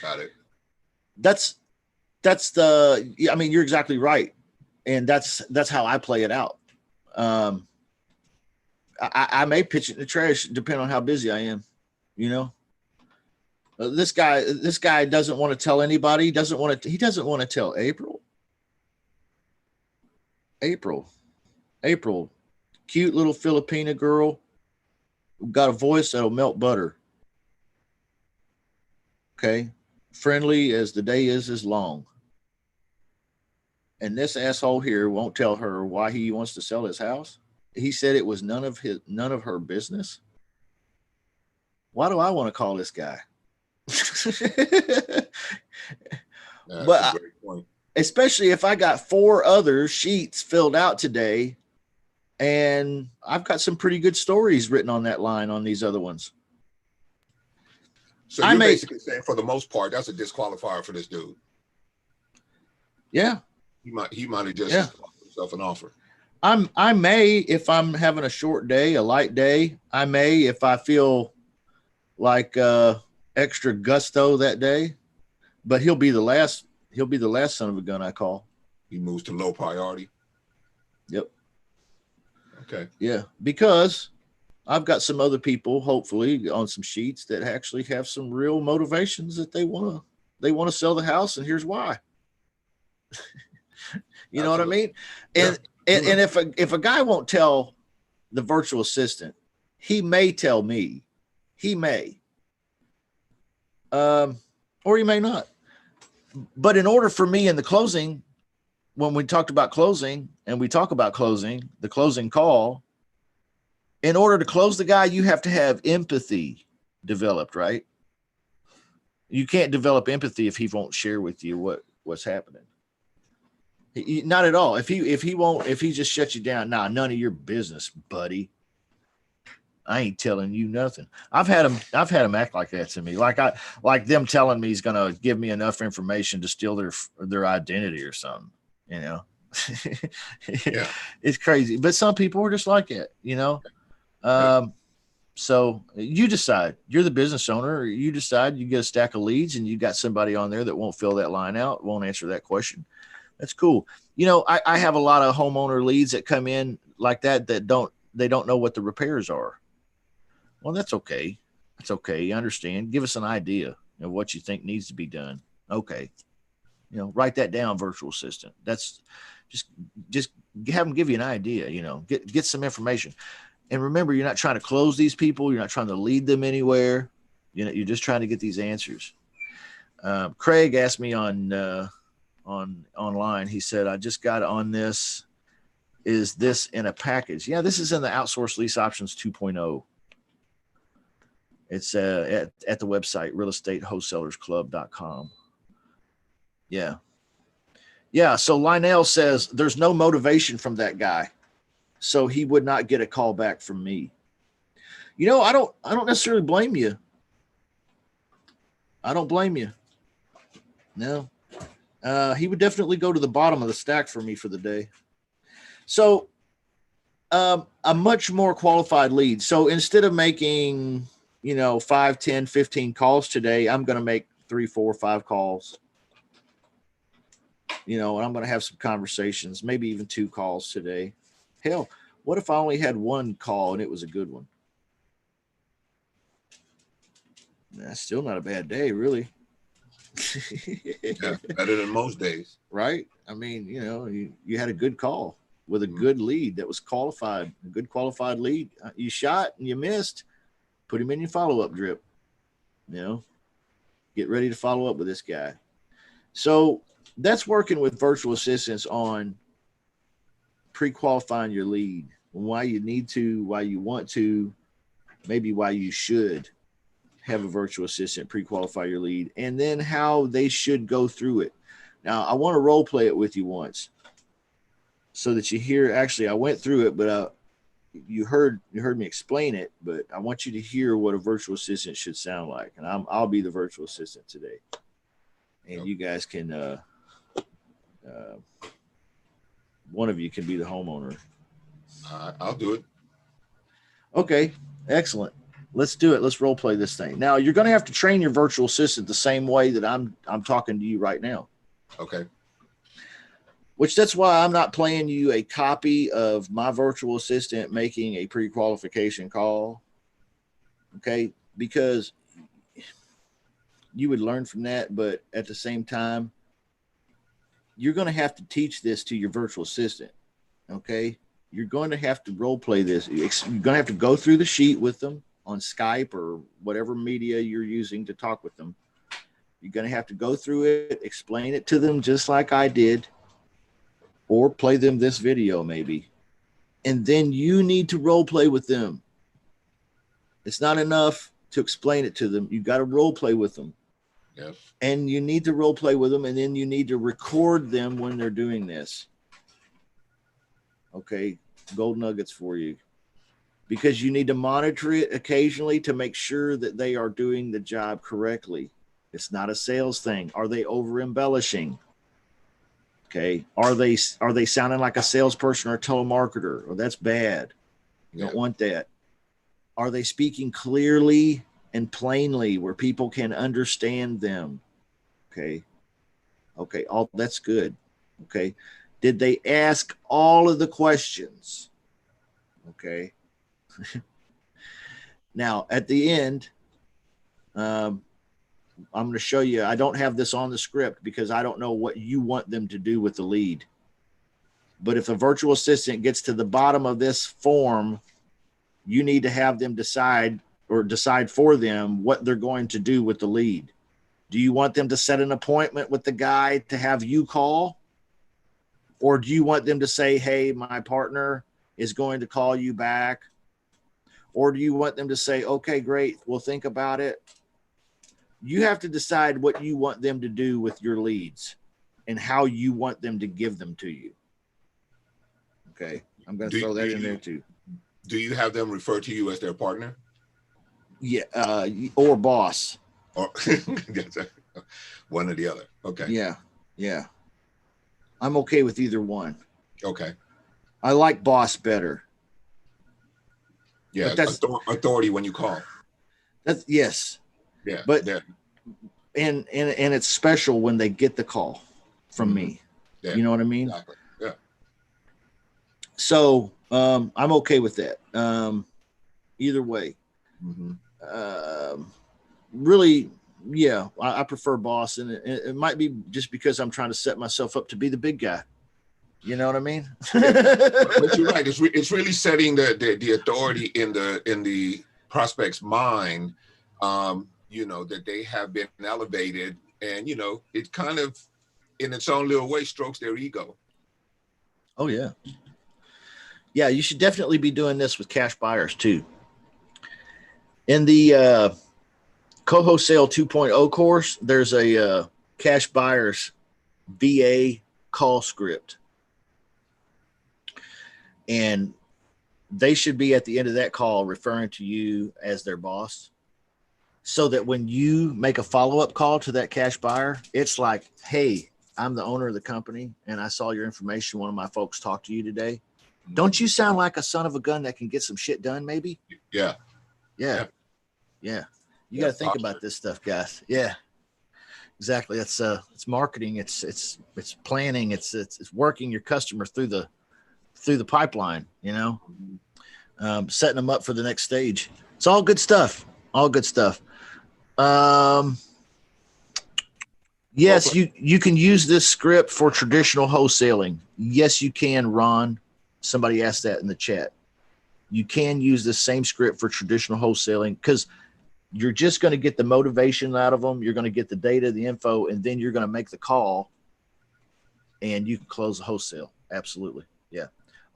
Got it. You're exactly right. And that's how I play it out. I may pitch it in the trash depending on how busy I am. This guy doesn't want to tell anybody. He doesn't want to tell April, cute little Filipina girl who got a voice that'll melt butter. Okay. Friendly as the day is long. And this asshole here won't tell her why he wants to sell his house. He said it was none of her business. Why do I want to call this guy? But a great point. Especially if I got 4 other sheets filled out today, and I've got some pretty good stories written on that line on these other ones. So you're basically saying, for the most part, that's a disqualifier for this dude. Yeah. He might have just offered himself an offer. I may, if I'm having a short day, a light day, I may, if I feel like extra gusto that day, but he'll be the last son of a gun I call. He moves to low priority. Yep. Okay. Yeah, because I've got some other people, hopefully, on some sheets that actually have some real motivations that they want to sell the house, and here's why. You know what I mean? And and if a guy won't tell the virtual assistant, he may tell me. He may. Or he may not. But in order for me in the closing, when we talked about closing and we talk about closing, the closing call, in order to close the guy, you have to have empathy developed, right? You can't develop empathy if he won't share with you what's happening. Not at all. If he just shuts you down, none of your business, buddy. I ain't telling you nothing. I've had him act like that to me, like them telling me he's gonna give me enough information to steal their identity or something. You know, Yeah. It's crazy. But some people are just like that. You know, so you decide. You're the business owner. You decide. You get a stack of leads, and you got somebody on there that won't fill that line out, won't answer that question. That's cool. You know, I have a lot of homeowner leads that come in like that don't know what the repairs are. Well, that's okay. That's okay. You understand. Give us an idea of what you think needs to be done. Okay. You know, write that down, virtual assistant. That's just have them give you an idea, you know, get some information. And remember, you're not trying to close these people. You're not trying to lead them anywhere. You know, you're just trying to get these answers. Craig asked me on online. He said, I just got on this. Is this in a package? Yeah, this is in the Outsource Lease Options 2.0. It's at the website, realestatewholesalersclub.com. Yeah. Yeah. So Lionel says there's no motivation from that guy. So he would not get a call back from me. You know, I don't necessarily blame you. I don't blame you. No. He would definitely go to the bottom of the stack for me for the day. So a much more qualified lead. So instead of making, 5, 10, 15 calls today, I'm going to make 3, 4, 5 calls, and I'm going to have some conversations, maybe even 2 calls today. Hell, what if I only had 1 call and it was a good one? That's still not a bad day, really. Yeah, better than most days. Right? I mean, you had a good call with a good lead that was qualified, a good qualified lead. You shot and you missed. Put him in your follow-up drip. Get ready to follow up with this guy. So that's working with virtual assistants on pre-qualifying your lead, why you need to, why you want to, maybe why you should have a virtual assistant pre-qualify your lead, and then how they should go through it. Now, I want to role play it with you once so that you hear. Actually, I went through it, but you heard me explain it, but I want you to hear what a virtual assistant should sound like. And I'll be the virtual assistant today. And you guys can, one of you can be the homeowner. I'll do it. Okay, excellent. Let's do it. Let's role play this thing. Now, you're going to have to train your virtual assistant the same way that I'm talking to you right now. Okay. Which that's why I'm not playing you a copy of my virtual assistant making a pre-qualification call. Okay, because you would learn from that, but at the same time, you're going to have to teach this to your virtual assistant. Okay, you're going to have to role play this. You're going to have to go through the sheet with them on Skype or whatever media you're using to talk with them. You're going to have to go through it, explain it to them just like I did, or play them this video maybe. And then you need to role play with them. It's not enough to explain it to them. You got to role play with them. Yes. And you need to role play with them, and then you need to record them when they're doing this. Okay, gold nuggets for you. Because you need to monitor it occasionally to make sure that they are doing the job correctly. It's not a sales thing. Are they over embellishing? Okay. Are they sounding like a salesperson or a telemarketer? Well, that's bad. You don't want that. Are they speaking clearly and plainly where people can understand them? Okay. Okay. All that's good. Okay. Did they ask all of the questions? Okay. Now at the end, I'm going to show you. I don't have this on the script because I don't know what you want them to do with the lead. But if a virtual assistant gets to the bottom of this form, you need to have them decide for them what they're going to do with the lead. Do you want them to set an appointment with the guy to have you call? Or do you want them to say, hey, my partner is going to call you back? Or do you want them to say, okay, great, we'll think about it? You have to decide what you want them to do with your leads and how you want them to give them to you. Okay. I'm going to throw that in there too. Do you have them refer to you as their partner? Yeah. Or boss. Or one or the other. Okay. Yeah. Yeah. I'm okay with either one. Okay. I like boss better. Yeah. That's authority when you call. That's yes. Yeah. But yeah. And it's special when they get the call from me. Yeah. You know what I mean? Exactly. Yeah. So I'm okay with that. Either way. Really, yeah, I prefer boss, and it might be just because I'm trying to set myself up to be the big guy. You know what I mean? But you're right. It's really setting the authority in the prospect's mind. That they have been elevated, and it kind of, in its own little way, strokes their ego. Oh yeah. Yeah, you should definitely be doing this with cash buyers too. In the Coho Sale 2.0 course, there's a cash buyers VA call script. And they should be at the end of that call referring to you as their boss, so that when you make a follow-up call to that cash buyer, it's like, hey, I'm the owner of the company and I saw your information. One of my folks talked to you today. Don't you sound like a son of a gun that can get some shit done, maybe? Yeah. Yeah. You got to think about this stuff, guys. Yeah, exactly. It's marketing. It's planning. It's working your customer through the pipeline, setting them up for the next stage. It's all good stuff. All good stuff. Yes, you can use this script for traditional wholesaling. Yes, you can, Ron. Somebody asked that in the chat. You can use the same script for traditional wholesaling because you're just going to get the motivation out of them. You're going to get the data, the info, and then you're going to make the call and you can close the wholesale. Absolutely. Yeah.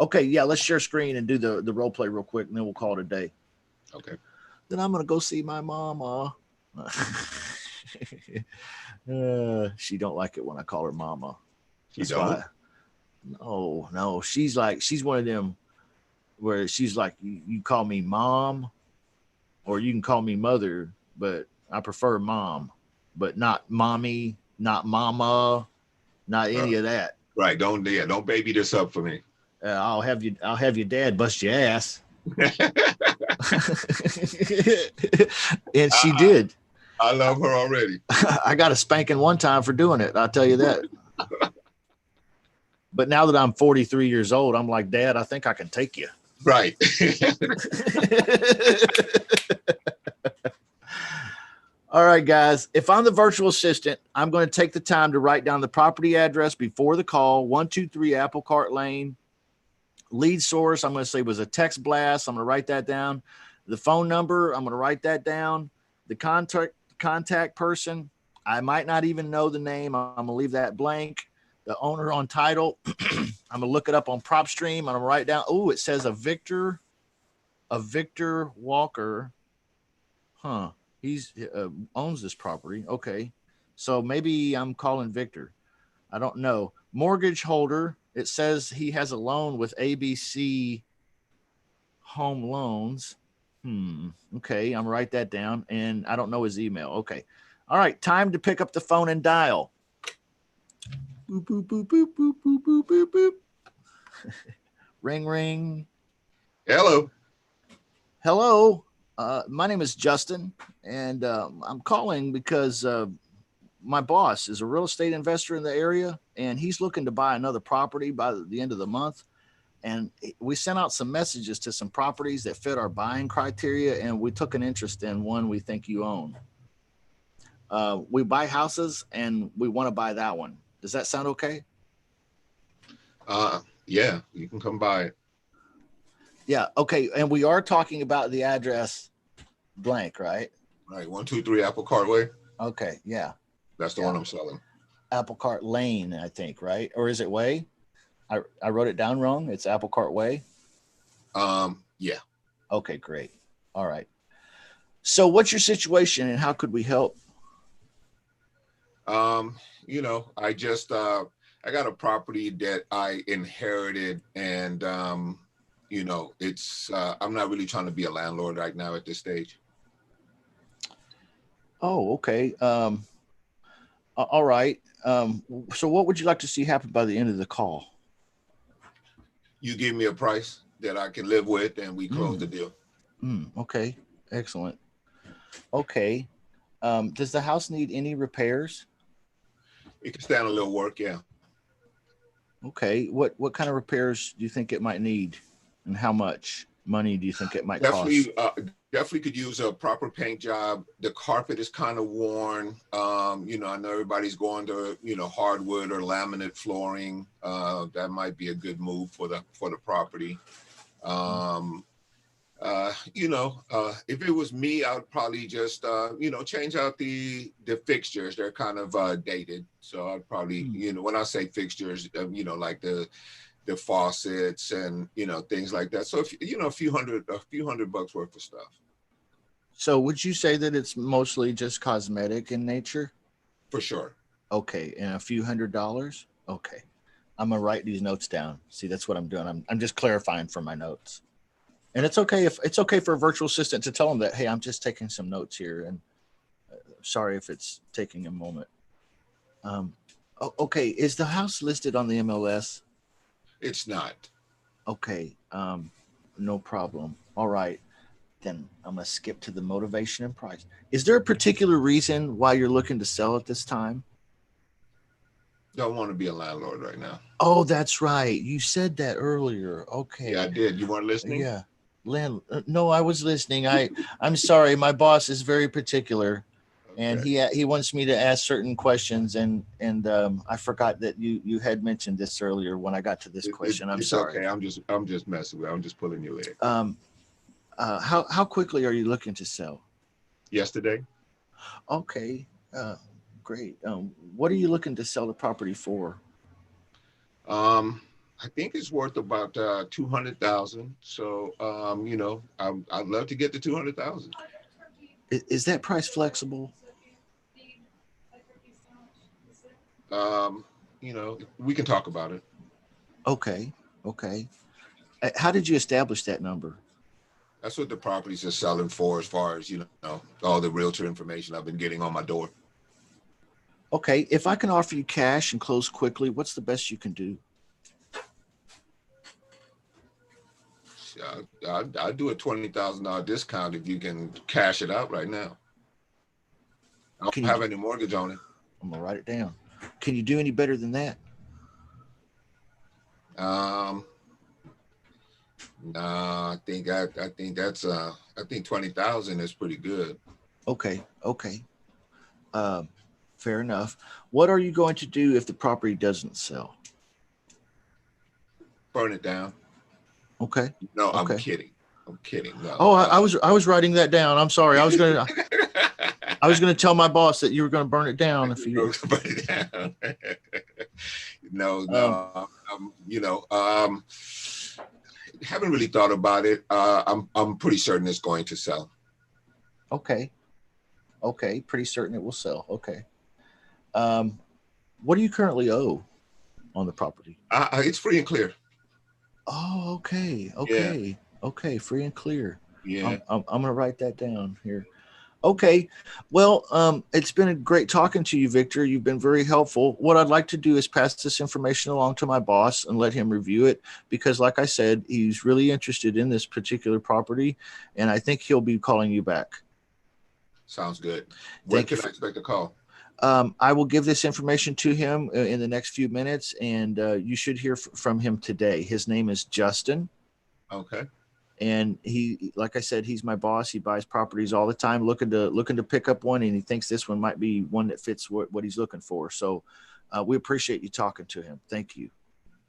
Okay. Yeah. Let's share screen and do the role play real quick and then we'll call it a day. Okay. Then I'm going to go see my mama. She don't like it when I call her mama. She don't? No. She's one of them where she's like, you call me mom or you can call me mother, but I prefer mom, but not mommy, not mama, not any of that. Right. Don't baby this up for me. I'll have your dad bust your ass. And she did. I love her already. I got a spanking one time for doing it. I'll tell you that. But now that I'm 43 years old, I'm like, Dad, I think I can take you. Right. All right, guys. If I'm the virtual assistant, I'm going to take the time to write down the property address before the call, 123 Apple Cart Lane. Lead source, I'm going to say was a text blast. I'm going to write that down. The phone number, I'm going to write that down. The contact person, I might not even know the name. I'm going to leave that blank. The owner on title, I'm going to look it up on PropStream. I'm going to write down, it says a Victor Walker. Huh. He's owns this property. Okay. So maybe I'm calling Victor. I don't know. Mortgage holder. It says he has a loan with ABC Home Loans. Okay. I'm write that down and I don't know his email. Okay. All right. Time to pick up the phone and dial. Boop, boop, boop, boop, boop, boop, boop, boop, boop. Ring, ring. Hello. Hello. My name is Justin, and I'm calling because my boss is a real estate investor in the area, and he's looking to buy another property by the end of the month. And we sent out some messages to some properties that fit our buying criteria, and we took an interest in one we think you own. We buy houses, and we want to buy that one. Does that sound okay? Yeah, you can come by it. Yeah. Okay. And we are talking about the address blank, right? Right, 123 Apple Cart Way. Okay. Yeah. That's the one I'm selling. Apple Cart Lane, I think, right? Or is it Way? I wrote it down wrong. It's Apple Cart Way. Yeah. Okay, great. All right. So what's your situation and how could we help? I just I got a property that I inherited, and it's I'm not really trying to be a landlord right now at this stage. Oh, okay. All right. So what would you like to see happen by the end of the call? You give me a price that I can live with, and we close the deal. Okay. Excellent. Okay. Does the house need any repairs? It can stand a little work, yeah. Okay. What kind of repairs do you think it might need, and how much money do you think it might cost? Definitely could use a proper paint job. The carpet is kind of worn. I know everybody's going to hardwood or laminate flooring. That might be a good move for the property. If it was me, I would probably just change out the fixtures. They're kind of dated, so I'd probably when I say fixtures, like the faucets and things like that. So if a few hundred bucks worth of stuff. So would you say that it's mostly just cosmetic in nature? For sure. Okay, and a few $100s. Okay, I'm gonna write these notes down. See, that's what I'm doing. I'm just clarifying for my notes. And it's okay for a virtual assistant to tell them that, hey, I'm just taking some notes here, and sorry if it's taking a moment. Okay, is the house listed on the MLS? It's not. Okay, no problem. All right, then I'm gonna skip to the motivation and price. Is there a particular reason why you're looking to sell at this time? Don't want to be a landlord right now. Oh, that's right. You said that earlier. Okay. Yeah, I did. You weren't listening? Yeah. No, I was listening. I'm sorry. My boss is very particular, and he wants me to ask certain questions, and I forgot that you had mentioned this earlier when I got to this question. I'm sorry. Okay. I'm just messing with you. I'm just pulling your leg. How quickly are you looking to sell? Yesterday. Okay. Great. What are you looking to sell the property for? I think it's worth about 200,000. So I'd love to get to 200,000. Is that price flexible? We can talk about it. Okay. How did you establish that number? That's what the properties are selling for, as far as all the realtor information I've been getting on my door. Okay, if I can offer you cash and close quickly, what's the best you can do? I'd do a $20,000 discount if you can cash it out right now. I don't have any mortgage on it. I'm gonna write it down. Can you do any better than that? No, I think that's I think 20,000 is pretty good. Okay. Fair enough. What are you going to do if the property doesn't sell? Burn it down. Okay. No, okay. I'm kidding. No. Oh, I was writing that down. I'm sorry. I was gonna tell my boss that you were gonna burn it down if you burn it down. No. Haven't really thought about it. I'm pretty certain it's going to sell. Okay. Pretty certain it will sell. Okay. What do you currently owe on the property? It's free and clear. Oh, okay. Yeah. Okay, free and clear. Yeah. I'm gonna write that down here. Okay. Well, it's been great talking to you, Victor. You've been very helpful. What I'd like to do is pass this information along to my boss and let him review it because, like I said, he's really interested in this particular property, and I think he'll be calling you back. Sounds good. When can I expect a call? I will give this information to him in the next few minutes, and you should hear from him today. His name is Justin. Okay. And he, like I said, he's my boss. He buys properties all the time, looking to pick up one, and he thinks this one might be one that fits what he's looking for. So we appreciate you talking to him. Thank you.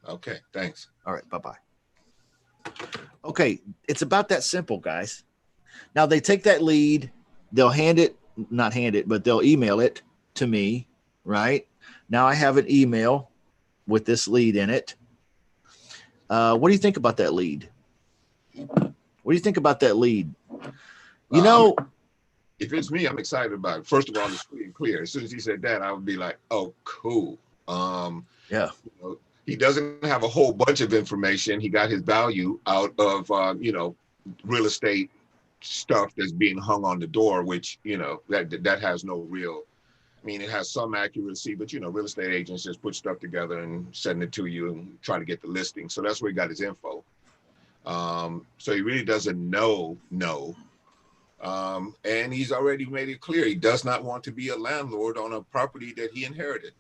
Okay, thanks. All right, bye-bye. Okay, it's about that simple, guys. Now they take that lead, they'll not hand it, but they'll email it to me, right? Now I have an email with this lead in it. What do you think about that lead? What do you think about that lead? You know, if it's me, I'm excited about it. First of all, it's free and clear. As soon as he said that, I would be like, "Oh, cool." Yeah. You know, he doesn't have a whole bunch of information. He got his value out of real estate stuff that's being hung on the door, which that has no real. I mean, it has some accuracy, but real estate agents just put stuff together and send it to you and try to get the listing. So that's where he got his info. So he really doesn't know. And he's already made it clear he does not want to be a landlord on a property that he inherited.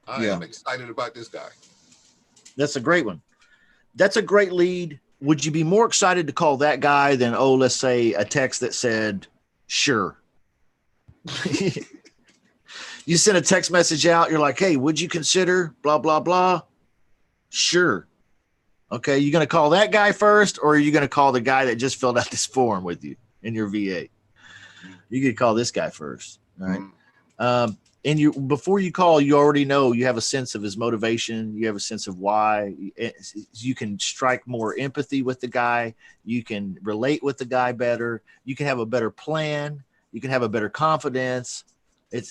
I am excited about this guy. That's a great one. That's a great lead. Would you be more excited to call that guy than, let's say a text that said, sure? You send a text message out. You're like, hey, would you consider blah, blah, blah? Sure. Okay. You going to call that guy first, or are you going to call the guy that just filled out this form with you in your VA? You could call this guy first. All right. And before you call, you already know, you have a sense of his motivation. You have a sense of why. You can strike more empathy with the guy. You can relate with the guy better. You can have a better plan. You can have a better confidence.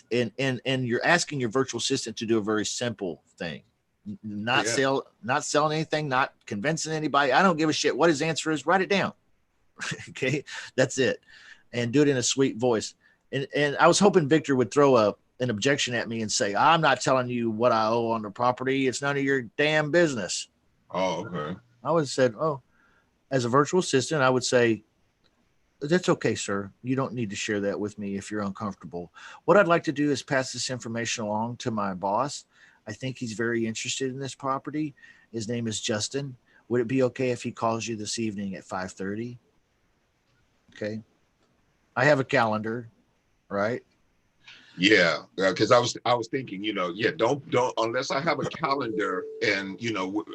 And you're asking your virtual assistant to do a very simple thing. Not selling anything, not convincing anybody. I don't give a shit what his answer is. Write it down. Okay. That's it. And do it in a sweet voice. And I was hoping Victor would throw an objection at me and say, I'm not telling you what I owe on the property. It's none of your damn business. Oh, okay. I would have said, as a virtual assistant, I would say, that's okay, sir. You don't need to share that with me if you're uncomfortable. What I'd like to do is pass this information along to my boss. I think he's very interested in this property. His name is Justin. Would it be okay if he calls you this evening at 5:30? Okay. I have a calendar, right? Yeah, because I was thinking, don't unless I have a calendar and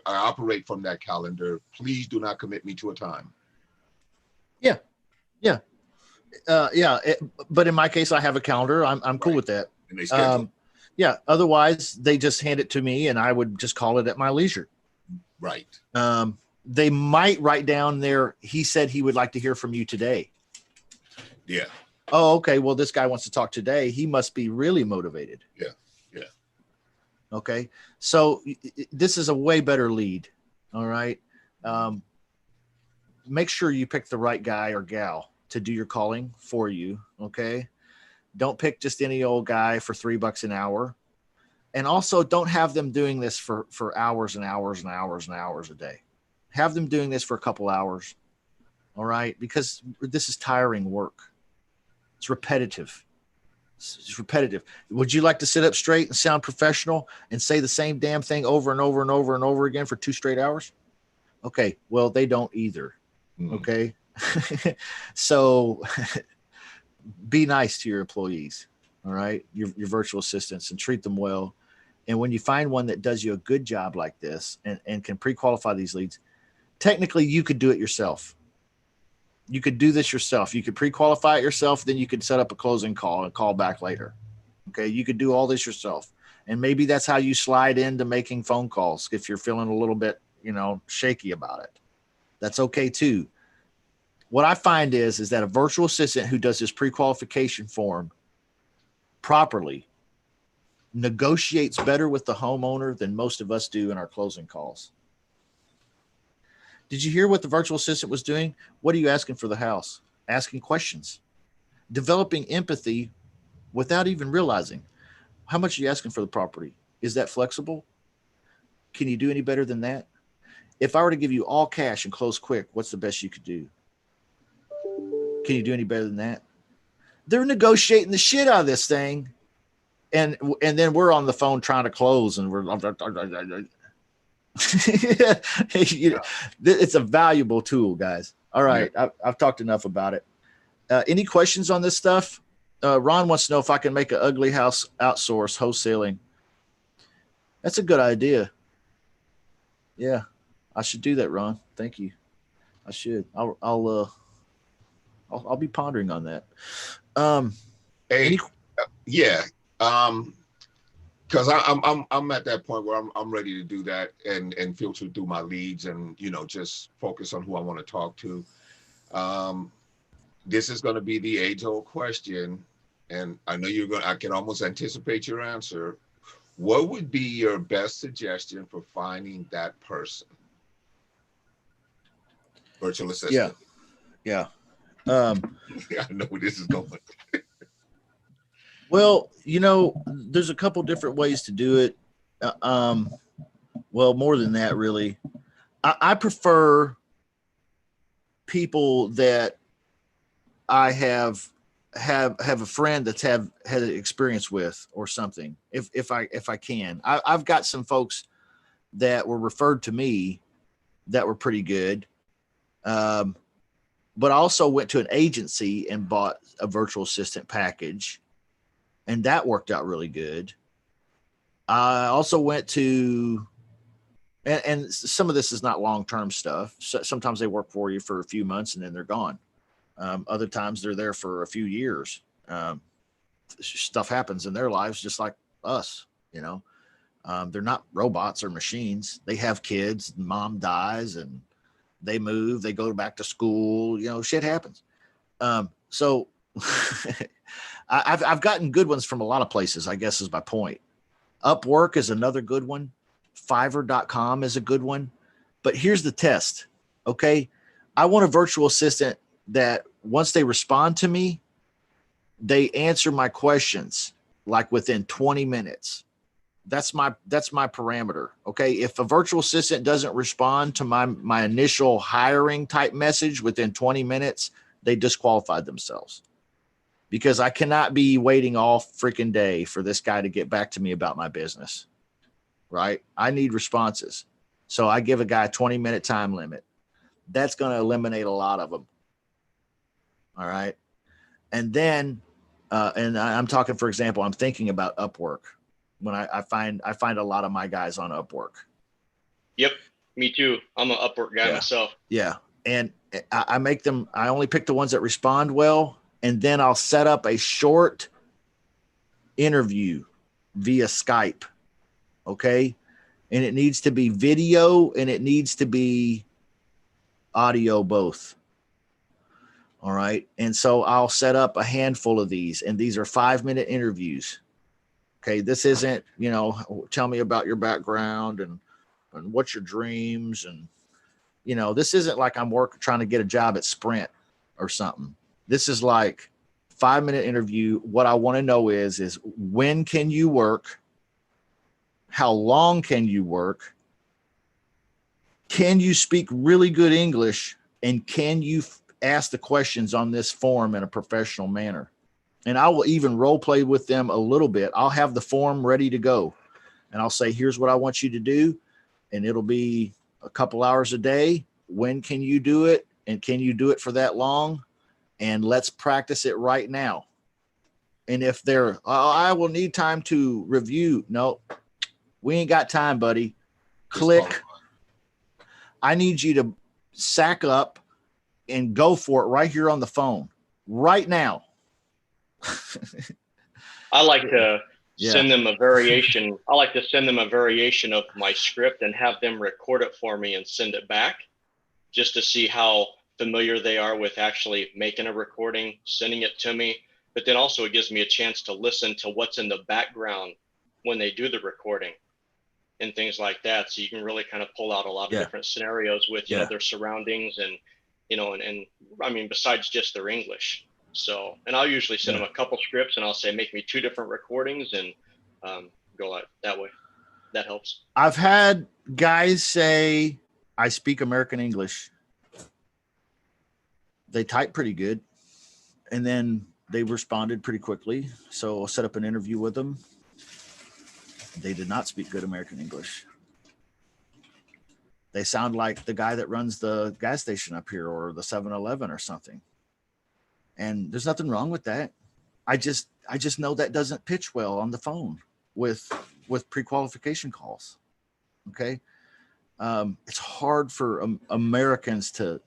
I operate from that calendar. Please do not commit me to a time. Yeah. But in my case, I have a calendar. I'm cool with that. And they schedule. Yeah. Otherwise, they just hand it to me, and I would just call it at my leisure. Right. They might write down there. He said he would like to hear from you today. Yeah. Oh, okay. Well, this guy wants to talk today. He must be really motivated. Yeah. Okay. So this is a way better lead. All right. Make sure you pick the right guy or gal to do your calling for you. Okay. Don't pick just any old guy for $3 an hour. And also don't have them doing this for hours and hours and hours and hours a day. Have them doing this for a couple hours. All right. Because this is tiring work. It's repetitive. It's repetitive. Would you like to sit up straight and sound professional and say the same damn thing over and over and over and over again for 2 straight hours? Okay. Well, they don't either. Okay. So be nice to your employees. All right. Your virtual assistants, and treat them well. And when you find one that does you a good job like this and can pre-qualify these leads, technically you could do it yourself. You could do this yourself. You could pre-qualify it yourself. Then you could set up a closing call and call back later. Okay. You could do all this yourself. And maybe that's how you slide into making phone calls. If you're feeling a little bit, shaky about it, that's okay too. What I find is that a virtual assistant who does this pre-qualification form properly negotiates better with the homeowner than most of us do in our closing calls. Did you hear what the virtual assistant was doing? What are you asking for the house? Asking questions. developing empathy without even realizing. How much are you asking for the property? Is that flexible? Can you do any better than that? If I were to give you all cash and close quick, what's the best you could do? Can you do any better than that? They're negotiating the shit out of this thing. And then we're on the phone trying to close, and we're it's a valuable tool, guys. All right. Yeah. I've talked enough about it. Any questions on this stuff? Ron wants to know if I can make an ugly house outsource wholesaling. That's a good idea. Yeah, I should do that, Ron. Thank you. I should. I'll be pondering on that. Yeah. Because I'm at that point where I'm ready to do that and filter through my leads and just focus on who I want to talk to. This is going to be the age-old question, and I know I can almost anticipate your answer. What would be your best suggestion for finding that person? Virtual assistant. Yeah. I know where this is going. Well, there's a couple different ways to do it. Well, more than that, really. I prefer people that I have a friend that's had experience with or something. If I can, I've got some folks that were referred to me that were pretty good. But I also went to an agency and bought a virtual assistant package, and that worked out really good. I also went to, and some of this is not long-term stuff. So sometimes they work for you for a few months and then they're gone. Other times they're there for a few years. Stuff happens in their lives just like us, they're not robots or machines. They have kids, mom dies, and they move, they go back to school, shit happens. So I've gotten good ones from a lot of places, I guess is my point. Upwork is another good one. Fiverr.com is a good one. But here's the test. Okay. I want a virtual assistant that once they respond to me, they answer my questions like within 20 minutes. That's my parameter. Okay. If a virtual assistant doesn't respond to my initial hiring type message within 20 minutes, they disqualified themselves, because I cannot be waiting all freaking day for this guy to get back to me about my business. Right. I need responses. So I give a guy a 20-minute time limit. That's going to eliminate a lot of them. All right. And then, and I'm talking, for example, I'm thinking about Upwork. When I find a lot of my guys on Upwork. Yep, me too. I'm an Upwork guy myself. Yeah, and I only pick the ones that respond well, and then I'll set up a short interview via Skype. Okay, and it needs to be video and it needs to be audio both. All right, and so I'll set up a handful of these, and these are 5-minute interviews. Okay, this isn't, tell me about your background and what's your dreams. And, this isn't like I'm trying to get a job at Sprint or something. This is like 5-minute interview. What I want to know is when can you work? How long can you work? Can you speak really good English? And can you ask the questions on this form in a professional manner? And I will even role play with them a little bit. I'll have the form ready to go. And I'll say, here's what I want you to do. And it'll be a couple hours a day. When can you do it? And can you do it for that long? And let's practice it right now. And if I will need time to review. No, we ain't got time, buddy. Click. I need you to sack up and go for it right here on the phone right now. I like to send them a variation. I like to send them a variation of my script and have them record it for me and send it back, just to see how familiar they are with actually making a recording, sending it to me. But then also it gives me a chance to listen to what's in the background when they do the recording and things like that. So you can really kind of pull out a lot of different scenarios with their surroundings and, and I mean, besides just their English. So, and I'll usually send them a couple scripts, and I'll say, make me 2 different recordings, and go out that way. That helps. I've had guys say, I speak American English. They type pretty good. And then they responded pretty quickly. So I'll set up an interview with them. They did not speak good American English. They sound like the guy that runs the gas station up here or the 7-Eleven or something. And there's nothing wrong with that. I just know that doesn't pitch well on the phone with pre-qualification calls. Okay. It's hard for Americans to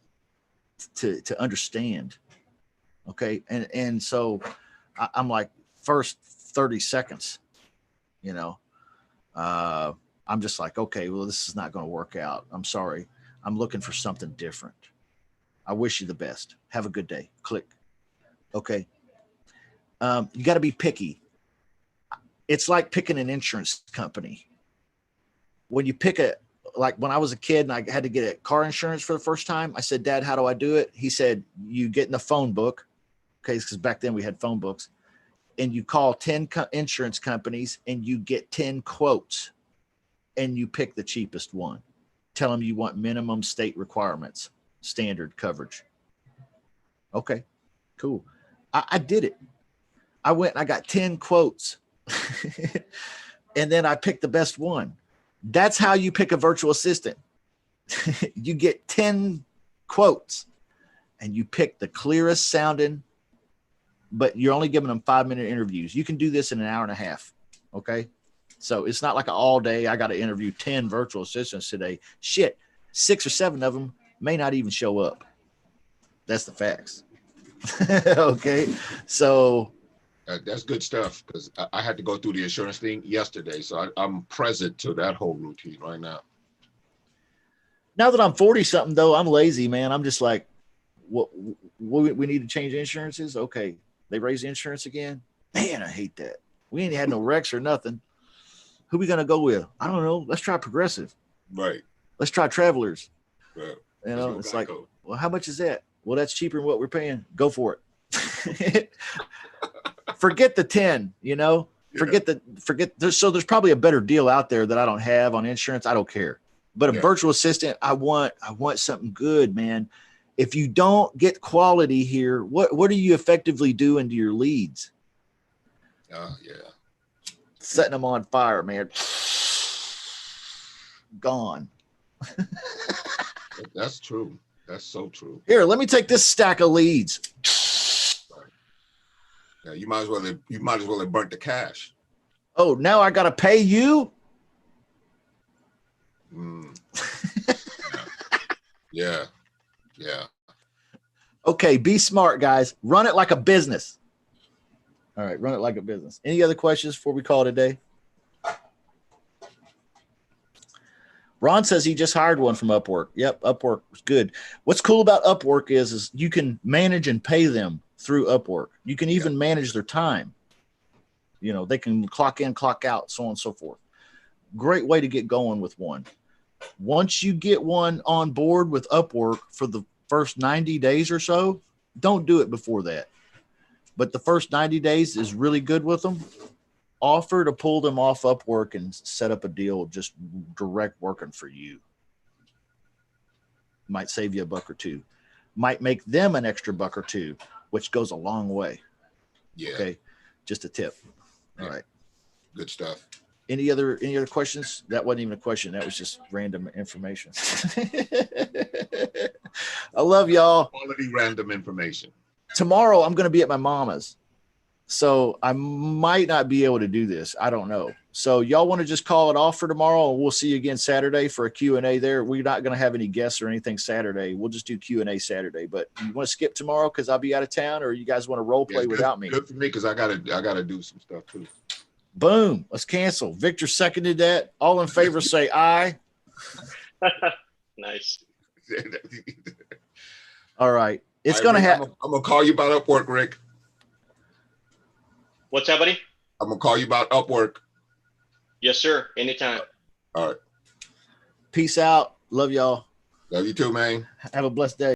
understand. Okay. And so I'm like, first 30 seconds, you know, I'm just like, okay, well, this is not going to work out. I'm sorry. I'm looking for something different. I wish you the best. Have a good day. Click. Okay. You got to be picky. It's like picking an insurance company. When you pick like when I was a kid and I had to get a car insurance for the first time, I said, Dad, how do I do it? He said, you get in the phone book. Okay. Because back then we had phone books, and you call 10 insurance companies and you get 10 quotes and you pick the cheapest one. Tell them you want minimum state requirements, standard coverage. Okay, cool. I did it. I went and I got 10 quotes and then I picked the best one. That's how you pick a virtual assistant. You get 10 quotes and you pick the clearest sounding, but you're only giving them 5-minute interviews. You can do this in an hour and a half. Okay. So it's not like all day. I got to interview 10 virtual assistants today. Shit. 6 or 7 of them may not even show up. That's the facts. Okay. So that's good stuff, because I had to go through the insurance thing yesterday. So I'm present to that whole routine right now. Now that I'm 40 something though, I'm lazy, man. I'm just like, what we need to change insurances. Okay. They raise the insurance again. Man, I hate that. We ain't had no wrecks or nothing. Who we going to go with? I don't know. Let's try Progressive. Right. Let's try Travelers. Right. You know, it's like, well, how much is that? Well, that's cheaper than what we're paying. Go for it. Forget the 10, you know, forget. So there's probably a better deal out there that I don't have on insurance. I don't care. But a virtual assistant, I want something good, man. If you don't get quality here, what are you effectively doing to your leads? Oh, yeah. Setting them on fire, man. Gone. That's true. That's so true. Here, let me take this stack of leads. Yeah, you might as well have burnt the cash. Oh, now I got to pay you? Yeah. Okay, be smart, guys. Run it like a business. All right, run it like a business. Any other questions before we call it a day? Ron says he just hired one from Upwork. Yep, Upwork was good. What's cool about Upwork is you can manage and pay them through Upwork. You can even manage their time. You know, they can clock in, clock out, so on and so forth. Great way to get going with one. Once you get one on board with Upwork for the first 90 days or so, don't do it before that. But the first 90 days is really good with them. Offer to pull them off Upwork and set up a deal just direct working for you. Might save you a buck or two. Might make them an extra buck or two, which goes a long way. Yeah. Okay. Just a tip. All right. Good stuff. Any other questions? That wasn't even a question. That was just random information. I love y'all. Quality random information. Tomorrow I'm going to be at my mama's. So I might not be able to do this. I don't know. So y'all want to just call it off for tomorrow, and we'll see you again Saturday for a Q&A there. We're not going to have any guests or anything Saturday. We'll just do Q&A Saturday. But you want to skip tomorrow because I'll be out of town, or you guys want to role play without me? Good for me, because I gotta do some stuff too. Boom. Let's cancel. Victor seconded that. All in favor say aye. Nice. All right. It's going to happen. I'm going to call you about Upwork, Rick. What's that, buddy? I'm going to call you about Upwork. Yes, sir. Anytime. All right. Peace out. Love y'all. Love you too, man. Have a blessed day.